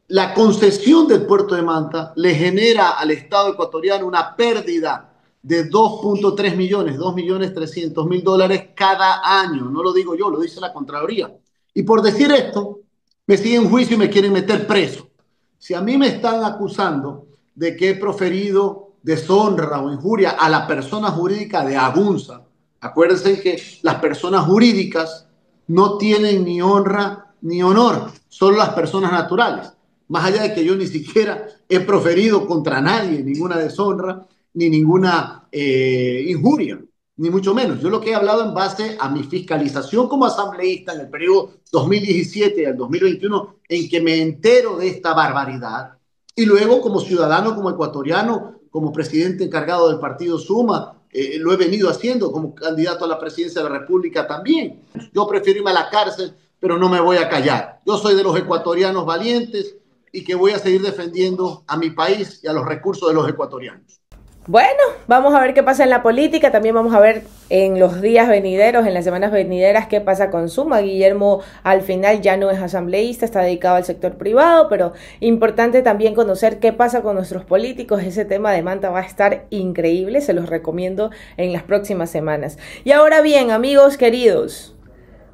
La concesión del puerto de Manta le genera al Estado ecuatoriano una pérdida de 2.3 millones, $2.300.000 cada año. No lo digo yo, lo dice la Contraloría. Y por decir esto, me siguen juicio y me quieren meter preso. Si a mí me están acusando de que he proferido deshonra o injuria a la persona jurídica de Agunza, acuérdense que las personas jurídicas no tienen ni honra ni honor, solo las personas naturales. Más allá de que yo ni siquiera he proferido contra nadie ninguna deshonra ni ninguna injuria, ni mucho menos. Yo lo que he hablado en base a mi fiscalización como asambleísta en el periodo 2017 al 2021, en que me entero de esta barbaridad, y luego como ciudadano, como ecuatoriano, como presidente encargado del partido Suma, lo he venido haciendo como candidato a la presidencia de la República también. Yo prefiero irme a la cárcel, pero no me voy a callar. Yo soy de los ecuatorianos valientes y que voy a seguir defendiendo a mi país y a los recursos de los ecuatorianos. Bueno, vamos a ver qué pasa en la política, también vamos a ver en los días venideros, en las semanas venideras, qué pasa con Suma. Guillermo al final ya no es asambleísta, está dedicado al sector privado, pero importante también conocer qué pasa con nuestros políticos. Ese tema de Manta va a estar increíble, se los recomiendo en las próximas semanas. Y ahora bien, amigos queridos,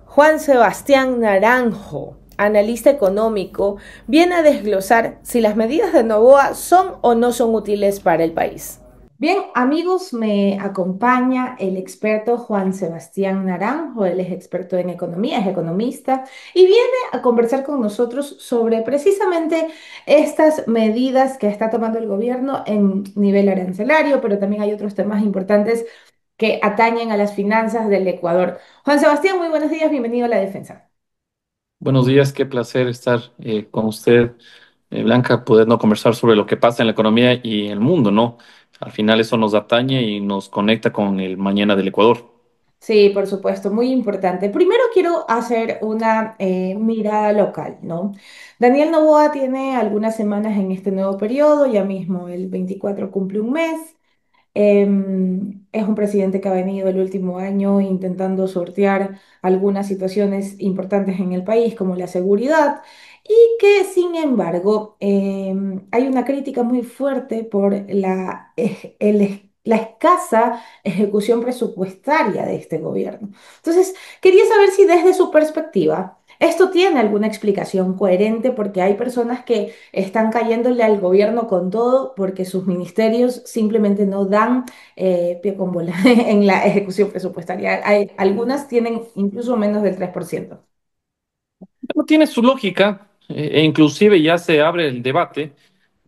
Juan Sebastián Naranjo, analista económico, viene a desglosar si las medidas de Noboa son o no son útiles para el país. Bien, amigos, me acompaña el experto Juan Sebastián Naranjo. Él es experto en economía, es economista y viene a conversar con nosotros sobre precisamente estas medidas que está tomando el gobierno en nivel arancelario, pero también hay otros temas importantes que atañen a las finanzas del Ecuador. Juan Sebastián, muy buenos días, bienvenido a La Defensa. Buenos días, qué placer estar con usted, Blanca, podernos conversar sobre lo que pasa en la economía y en el mundo, ¿no? Al final eso nos atañe y nos conecta con el mañana del Ecuador. Sí, por supuesto, muy importante. Primero quiero hacer una mirada local, ¿no? Daniel Noboa tiene algunas semanas en este nuevo periodo, ya mismo el 24 cumple un mes. Es un presidente que ha venido el último año intentando sortear algunas situaciones importantes en el país, como la seguridad, y que sin embargo hay una crítica muy fuerte por la escasa ejecución presupuestaria de este gobierno. Entonces, quería saber si desde su perspectiva esto tiene alguna explicación coherente, porque hay personas que están cayéndole al gobierno con todo porque sus ministerios simplemente no dan pie con bola en la ejecución presupuestaria. Algunas tienen incluso menos del 3%. No tiene su lógica, e inclusive ya se abre el debate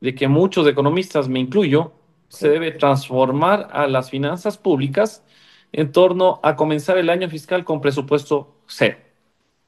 de que muchos economistas, me incluyo, se Sí, debe transformar a las finanzas públicas en torno a comenzar el año fiscal con presupuesto cero.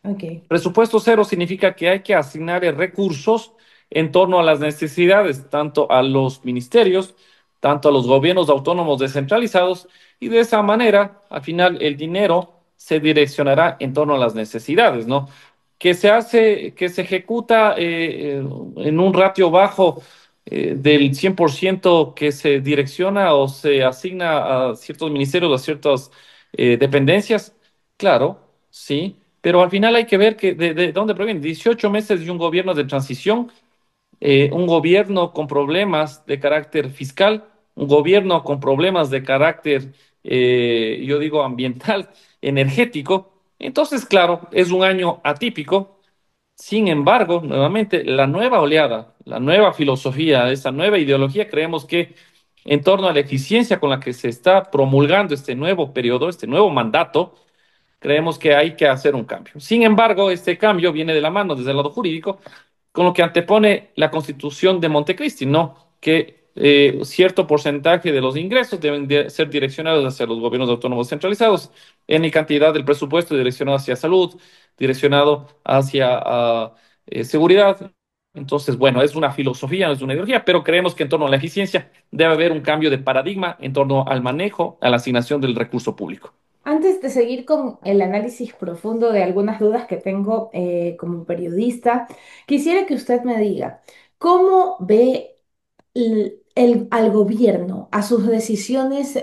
ok. Presupuesto cero significa que hay que asignar recursos en torno a las necesidades, tanto a los ministerios, tanto a los gobiernos autónomos descentralizados, y de esa manera, al final, el dinero se direccionará en torno a las necesidades, ¿no? Que se ejecuta en un ratio bajo del 100% que se direcciona o se asigna a ciertos ministerios, a ciertas dependencias, claro, sí, pero al final hay que ver que de dónde proviene. 18 meses de un gobierno de transición, un gobierno con problemas de carácter fiscal, un gobierno con problemas de carácter, yo digo, ambiental, energético. Entonces, claro, es un año atípico. Sin embargo, nuevamente, la nueva oleada, la nueva filosofía, esa nueva ideología, creemos que en torno a la eficiencia con la que se está promulgando este nuevo periodo, este nuevo mandato, creemos que hay que hacer un cambio. Sin embargo, este cambio viene de la mano desde el lado jurídico con lo que antepone la Constitución de Montecristi, ¿no? Que cierto porcentaje de los ingresos deben ser direccionados hacia los gobiernos autónomos centralizados, en cantidad del presupuesto direccionado hacia salud, direccionado hacia seguridad. Entonces, bueno, es una filosofía, no es una ideología, pero creemos que en torno a la eficiencia debe haber un cambio de paradigma en torno al manejo, a la asignación del recurso público. Antes de seguir con el análisis profundo de algunas dudas que tengo como periodista, quisiera que usted me diga, ¿cómo ve al gobierno, a sus decisiones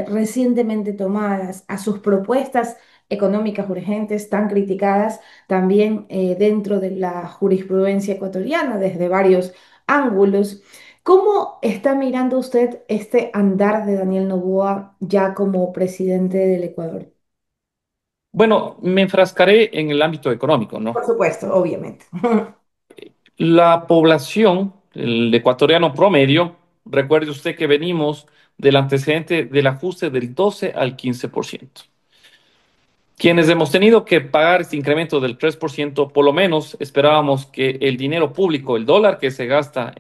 recientemente tomadas, a sus propuestas económicas urgentes tan criticadas también dentro de la jurisprudencia ecuatoriana desde varios ángulos? ¿Cómo está mirando usted este andar de Daniel Noboa ya como presidente del Ecuador? Bueno, me enfrascaré en el ámbito económico, Por ¿no? supuesto, obviamente. La población, el ecuatoriano promedio, recuerde usted que venimos del antecedente del ajuste del 12 al 15%. Quienes hemos tenido que pagar este incremento del 3%, por lo menos esperábamos que el dinero público, el dólar que se gasta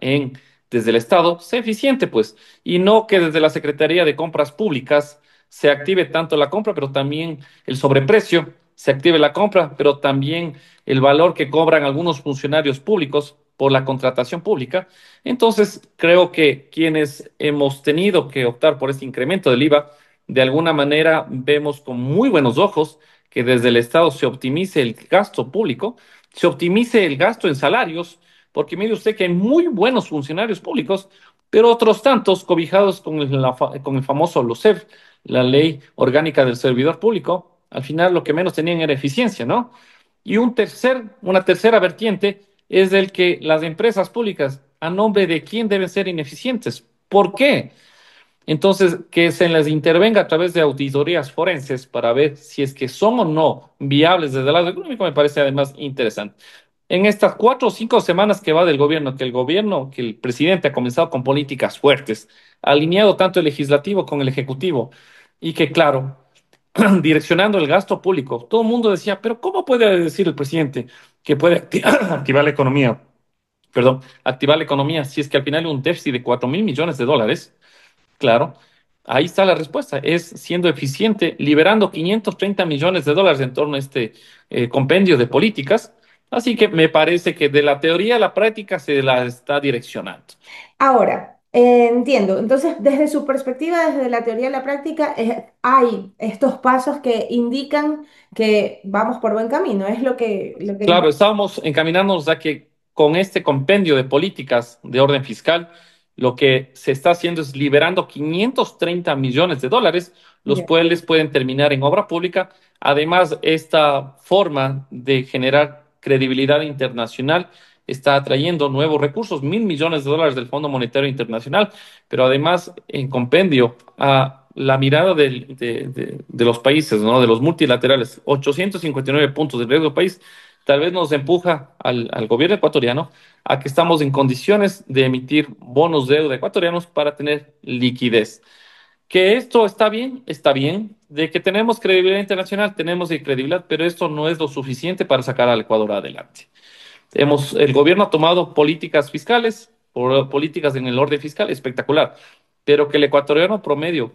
desde el Estado, sea eficiente, pues, y no que desde la Secretaría de Compras Públicas se active tanto la compra, pero también el sobreprecio, se active la compra, pero también el valor que cobran algunos funcionarios públicos por la contratación pública. Entonces, creo que quienes hemos tenido que optar por este incremento del IVA, de alguna manera vemos con muy buenos ojos que desde el Estado se optimice el gasto público, se optimice el gasto en salarios, porque mire usted que hay muy buenos funcionarios públicos, pero otros tantos cobijados con con el famoso LOSEF, la Ley Orgánica del Servidor Público, al final lo que menos tenían era eficiencia, ¿no? Y una tercera vertiente es el que las empresas públicas, a nombre de quién deben ser ineficientes. ¿Por qué? Entonces, que se les intervenga a través de auditorías forenses para ver si es que son o no viables desde el lado económico, me parece además interesante. En estas 4 o 5 semanas que va del gobierno, que el presidente ha comenzado con políticas fuertes, alineado tanto el legislativo con el ejecutivo, y que, claro, direccionando el gasto público, todo el mundo decía, pero ¿cómo puede decir el presidente que puede activar la economía? Perdón, activar la economía si es que al final hay un déficit de 4.000 millones de dólares. Claro, ahí está la respuesta. Es siendo eficiente, liberando 530 millones de dólares en torno a este compendio de políticas. Así que me parece que de la teoría a la práctica se la está direccionando. Ahora, entiendo. Entonces, desde su perspectiva, desde la teoría a la práctica, hay estos pasos que indican que vamos por buen camino. Es lo que Claro, estábamos encaminándonos a que con este compendio de políticas de orden fiscal, lo que se está haciendo es liberando 530 millones de dólares, los Ya. cuales pueden terminar en obra pública. Además, esta forma de generar credibilidad internacional está atrayendo nuevos recursos, 1.000 millones de dólares del Fondo Monetario Internacional, pero además en compendio a la mirada de los países, ¿no? De los multilaterales, 859 puntos de riesgo país tal vez nos empuja al gobierno ecuatoriano a que estamos en condiciones de emitir bonos de deuda ecuatorianos para tener liquidez. Que esto está bien, de que tenemos credibilidad internacional, tenemos credibilidad, pero esto no es lo suficiente para sacar al Ecuador adelante. El gobierno ha tomado políticas fiscales, políticas en el orden fiscal, espectacular, pero que el ecuatoriano promedio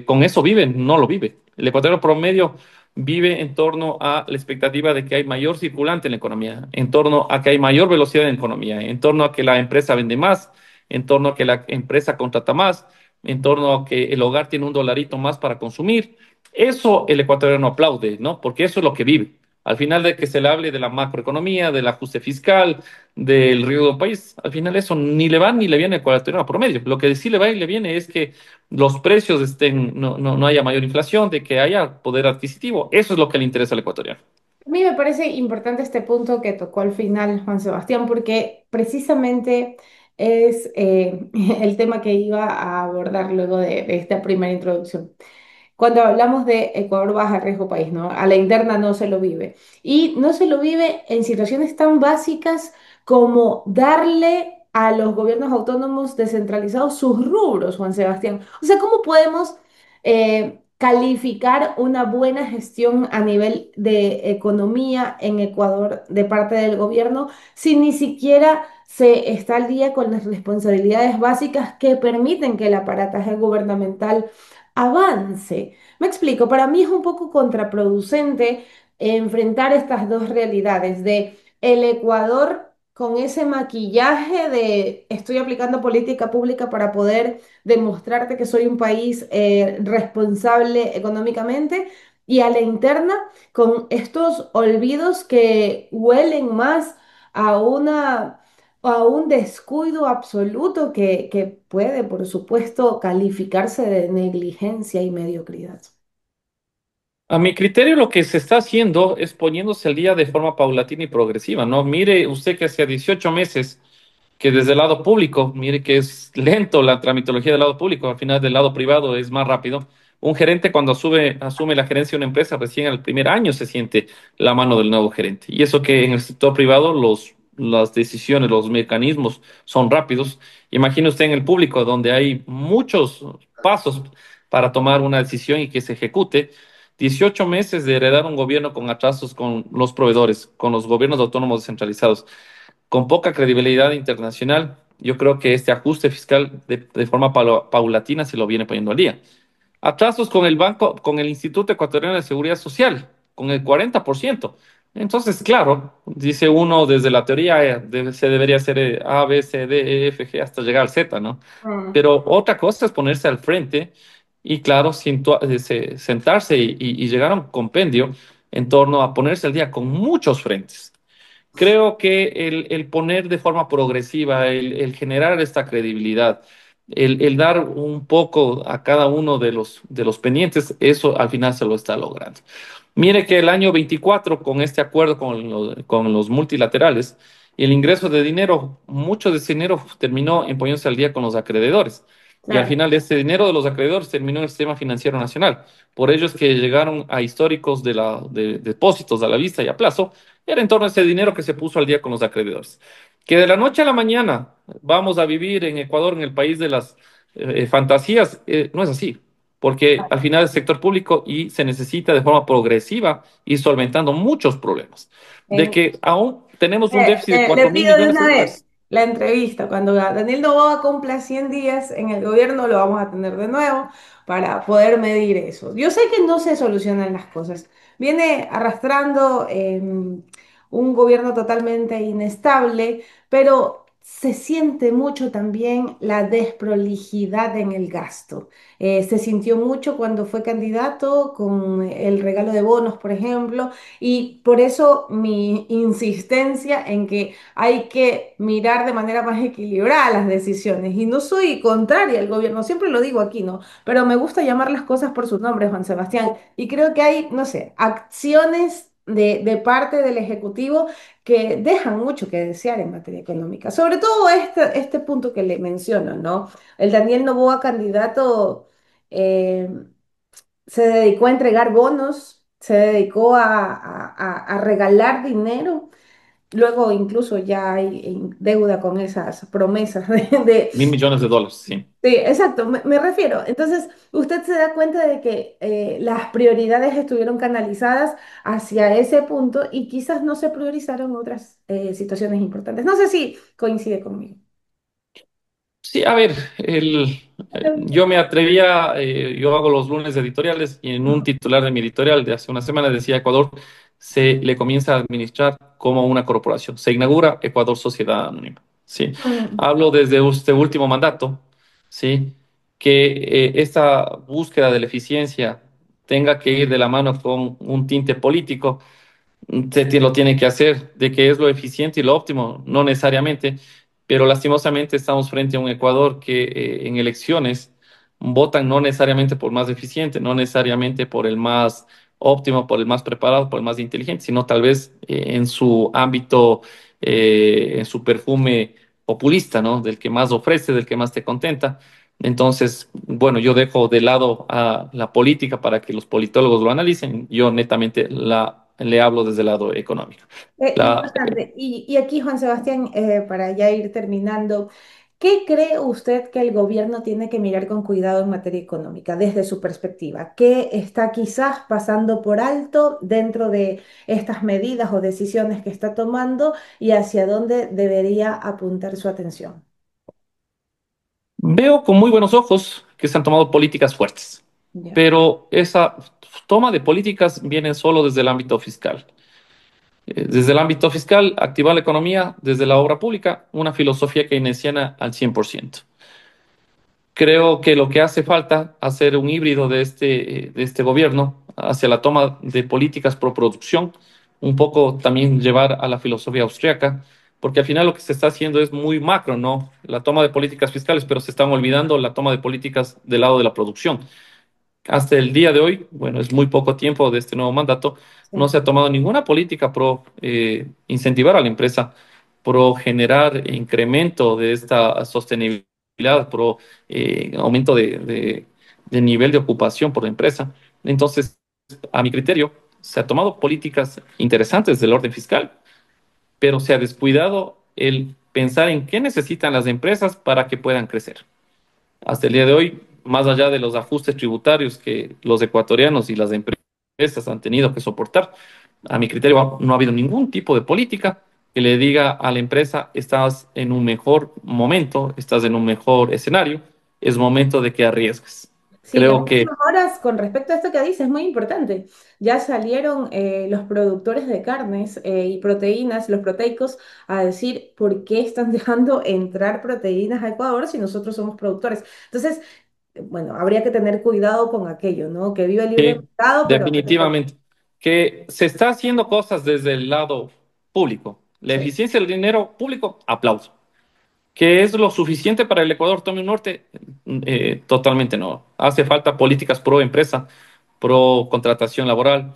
con eso vive, no lo vive. El ecuatoriano promedio vive en torno a la expectativa de que hay mayor circulante en la economía, en torno a que hay mayor velocidad en la economía, en torno a que la empresa vende más, en torno a que la empresa contrata más, en torno a que el hogar tiene un dolarito más para consumir. Eso el ecuatoriano aplaude, ¿no? Porque eso es lo que vive. Al final de que se le hable de la macroeconomía, del ajuste fiscal, del riesgo del país, al final eso ni le va ni le viene al ecuatoriano promedio. Lo que sí le va y le viene es que los precios no haya mayor inflación, de que haya poder adquisitivo. Eso es lo que le interesa al ecuatoriano. A mí me parece importante este punto que tocó al final Juan Sebastián, porque precisamente es el tema que iba a abordar luego de esta primera introducción. Cuando hablamos de Ecuador baja riesgo país, ¿no? A la interna no se lo vive. Y no se lo vive en situaciones tan básicas como darle a los gobiernos autónomos descentralizados sus rubros, Juan Sebastián. O sea, ¿cómo podemos calificar una buena gestión a nivel de economía en Ecuador de parte del gobierno si ni siquiera se está al día con las responsabilidades básicas que permiten que el aparataje gubernamental avance? Me explico, para mí es un poco contraproducente enfrentar estas dos realidades de el Ecuador con ese maquillaje de estoy aplicando política pública para poder demostrarte que soy un país responsable económicamente, y a la interna con estos olvidos que huelen más a a un descuido absoluto que puede, por supuesto, calificarse de negligencia y mediocridad. A mi criterio, lo que se está haciendo es poniéndose al día de forma paulatina y progresiva, ¿no? Mire usted que hace 18 meses que desde el lado público, mire que es lento la tramitología del lado público, al final del lado privado es más rápido. Un gerente cuando asume la gerencia de una empresa, recién al primer año se siente la mano del nuevo gerente. Y eso que en el sector privado las decisiones, los mecanismos son rápidos. Imagine usted en el público, donde hay muchos pasos para tomar una decisión y que se ejecute. 18 meses de heredar un gobierno con atrasos con los proveedores, con los gobiernos autónomos descentralizados, con poca credibilidad internacional. Yo creo que este ajuste fiscal de forma paulatina se lo viene poniendo al día. Atrasos con el banco, con el Instituto Ecuatoriano de Seguridad Social, con el 40%. Entonces, claro, dice uno desde la teoría, se debería hacer A, B, C, D, E, F, G hasta llegar al Z, ¿no? Mm. Pero otra cosa es ponerse al frente y claro, sentarse y llegar a un compendio en torno a ponerse al día con muchos frentes. Creo que el poner de forma progresiva, el generar esta credibilidad, el dar un poco a cada uno de los pendientes, eso al final se lo está logrando. Mire que el año 24, con este acuerdo con los multilaterales, el ingreso de dinero, mucho de ese dinero terminó en poniéndose al día con los acreedores. Y al Claro. final ese dinero de los acreedores terminó en el sistema financiero nacional. Por ello es que llegaron a históricos de depósitos a la vista y a plazo. Era en torno a ese dinero que se puso al día con los acreedores. Que de la noche a la mañana vamos a vivir en Ecuador, en el país de las fantasías, no es así, porque al final es sector público y se necesita de forma progresiva ir solventando muchos problemas. De Eh, que aún tenemos un déficit de Le 4 mil pido de millones de una dólares. vez la entrevista. Cuando Daniel Noboa cumpla 100 días en el gobierno, lo vamos a tener de nuevo para poder medir eso. Yo sé que no se solucionan las cosas. Viene arrastrando un gobierno totalmente inestable, pero se siente mucho también la desprolijidad en el gasto. Se sintió mucho cuando fue candidato con el regalo de bonos, por ejemplo, y por eso mi insistencia en que hay que mirar de manera más equilibrada las decisiones. Y no soy contraria al gobierno, siempre lo digo aquí, ¿no? Pero me gusta llamar las cosas por sus nombres, Juan Sebastián. Y creo que hay, no sé, acciones de parte del Ejecutivo que dejan mucho que desear en materia económica. Sobre todo este punto que le menciono, ¿no? El Daniel Noboa, candidato, eh, se dedicó a entregar bonos, se dedicó a regalar dinero. Luego incluso ya hay deuda con esas promesas Mil millones de dólares, sí. Sí, exacto, me refiero. Entonces, usted se da cuenta de que las prioridades estuvieron canalizadas hacia ese punto y quizás no se priorizaron otras situaciones importantes. No sé si coincide conmigo. Sí, a ver, yo me atrevía, yo hago los lunes editoriales y en un titular de mi editorial de hace una semana decía Ecuador se le comienza a administrar como una corporación. Se inaugura Ecuador Sociedad Anónima. Sí, Mm. hablo desde este último mandato, sí, que esta búsqueda de la eficiencia tenga que ir de la mano con un tinte político lo tiene que hacer, de que es lo eficiente y lo óptimo, no necesariamente, pero lastimosamente estamos frente a un Ecuador que en elecciones votan no necesariamente por el más eficiente, no necesariamente por el más óptimo, por el más preparado, por el más inteligente, sino tal vez en su ámbito, en su perfume populista, ¿no? Del que más ofrece, del que más te contenta. Entonces, bueno, yo dejo de lado a la política para que los politólogos lo analicen. Yo netamente le hablo desde el lado económico. La, Importante. Y aquí, Juan Sebastián, para ya ir terminando, ¿qué cree usted que el gobierno tiene que mirar con cuidado en materia económica desde su perspectiva? ¿Qué está quizás pasando por alto dentro de estas medidas o decisiones que está tomando y hacia dónde debería apuntar su atención? Veo con muy buenos ojos que se han tomado políticas fuertes, Ya. pero esa toma de políticas viene solo desde el ámbito fiscal. Desde el ámbito fiscal, activar la economía, desde la obra pública, una filosofía keynesiana al 100%. Creo que lo que hace falta hacer un híbrido de este gobierno hacia la toma de políticas pro producción, un poco también llevar a la filosofía austríaca, porque al final lo que se está haciendo es muy macro, ¿no? La toma de políticas fiscales, pero se están olvidando la toma de políticas del lado de la producción. Hasta el día de hoy, bueno, es muy poco tiempo de este nuevo mandato, no Sí. se ha tomado ninguna política pro incentivar a la empresa, pro generar incremento de esta sostenibilidad, pro aumento de nivel de ocupación por la empresa. Entonces, a mi criterio, se ha tomado políticas interesantes del orden fiscal, pero se ha descuidado el pensar en qué necesitan las empresas para que puedan crecer. Hasta el día de hoy, más allá de los ajustes tributarios que los ecuatorianos y las empresas han tenido que soportar, a mi criterio no ha habido ningún tipo de política que le diga a la empresa, estás en un mejor momento, estás en un mejor escenario, es momento de que arriesgues. Sí, las Creo que últimas horas con respecto a esto que dices es muy importante. Ya salieron los productores de carnes y proteínas, los proteicos, a decir por qué están dejando entrar proteínas a Ecuador si nosotros somos productores. Entonces, bueno, habría que tener cuidado con aquello, ¿no? Que vive el libre Sí, mercado, pero que tenga... definitivamente. Que se está haciendo cosas desde el lado público. La Sí. eficiencia del dinero público, aplauso. ¿Que es lo suficiente para el Ecuador tome un norte? Totalmente no. Hace falta políticas pro empresa, pro contratación laboral,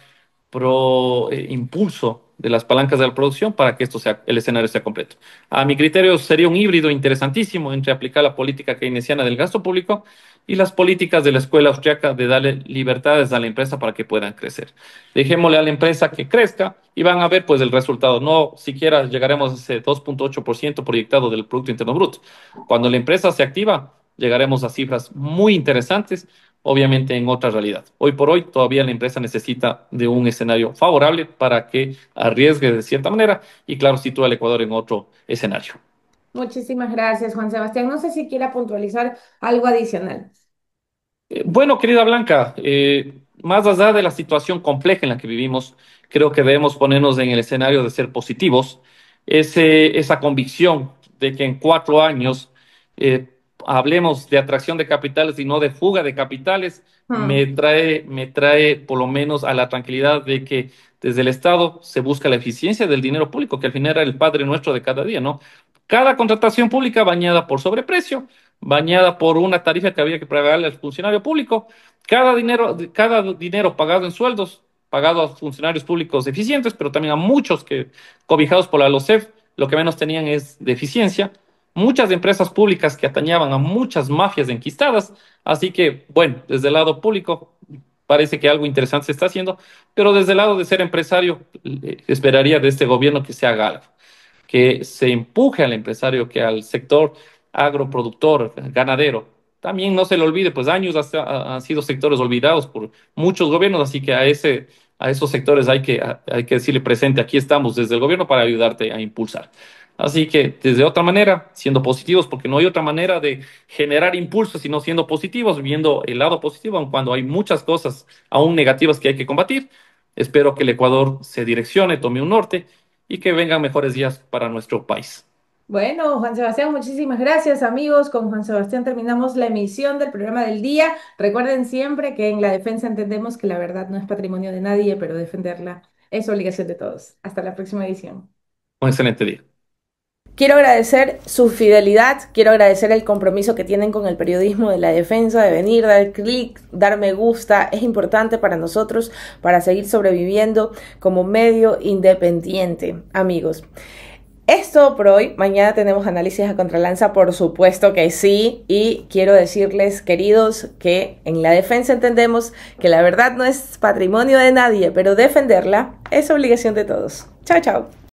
pro impulso de las palancas de la producción para que esto sea, el escenario sea completo. A mi criterio sería un híbrido interesantísimo entre aplicar la política keynesiana del gasto público y las políticas de la escuela austriaca de darle libertades a la empresa para que puedan crecer. Dejémosle a la empresa que crezca y van a ver pues el resultado. No siquiera llegaremos a ese 2,8% proyectado del Producto Interno Bruto. Cuando la empresa se activa, llegaremos a cifras muy interesantes, obviamente en otra realidad. Hoy por hoy todavía la empresa necesita de un escenario favorable para que arriesgue de cierta manera y claro, sitúa al Ecuador en otro escenario. Muchísimas gracias, Juan Sebastián. No sé si quiera puntualizar algo adicional. Bueno, querida Blanca, más allá de la situación compleja en la que vivimos, creo que debemos ponernos en el escenario de ser positivos. Esa convicción de que en 4 años eh, hablemos de atracción de capitales y no de fuga de capitales, Hmm. me trae por lo menos a la tranquilidad de que desde el Estado se busca la eficiencia del dinero público, que al final era el padre nuestro de cada día, ¿no? Cada contratación pública bañada por sobreprecio, bañada por una tarifa que había que pagarle al funcionario público, cada dinero pagado en sueldos, pagado a funcionarios públicos eficientes, pero también a muchos que, cobijados por la LOCEF, lo que menos tenían es de eficiencia, muchas empresas públicas que atañaban a muchas mafias enquistadas, así que, bueno, desde el lado público parece que algo interesante se está haciendo, pero desde el lado de ser empresario, esperaría de este gobierno que se haga algo, que se empuje al empresario, que al sector agroproductor, ganadero. También no se le olvide, pues años han sido sectores olvidados por muchos gobiernos, así que a esos sectores hay que decirle presente, aquí estamos desde el gobierno para ayudarte a impulsar. Así que desde otra manera, siendo positivos, porque no hay otra manera de generar impulsos sino siendo positivos, viendo el lado positivo, aun cuando hay muchas cosas aún negativas que hay que combatir. Espero que el Ecuador se direccione, tome un norte y que vengan mejores días para nuestro país. Bueno, Juan Sebastián, muchísimas gracias, amigos. Con Juan Sebastián terminamos la emisión del programa del día. Recuerden siempre que en la defensa entendemos que la verdad no es patrimonio de nadie, pero defenderla es obligación de todos. Hasta la próxima edición. Un excelente día. Quiero agradecer su fidelidad, quiero agradecer el compromiso que tienen con el periodismo de la defensa, de venir, dar clic, dar me gusta. Es importante para nosotros, para seguir sobreviviendo como medio independiente, amigos. Es todo por hoy. Mañana tenemos análisis a contralanza, por supuesto que sí. Y quiero decirles, queridos, que en la defensa entendemos que la verdad no es patrimonio de nadie, pero defenderla es obligación de todos. Chao, chao.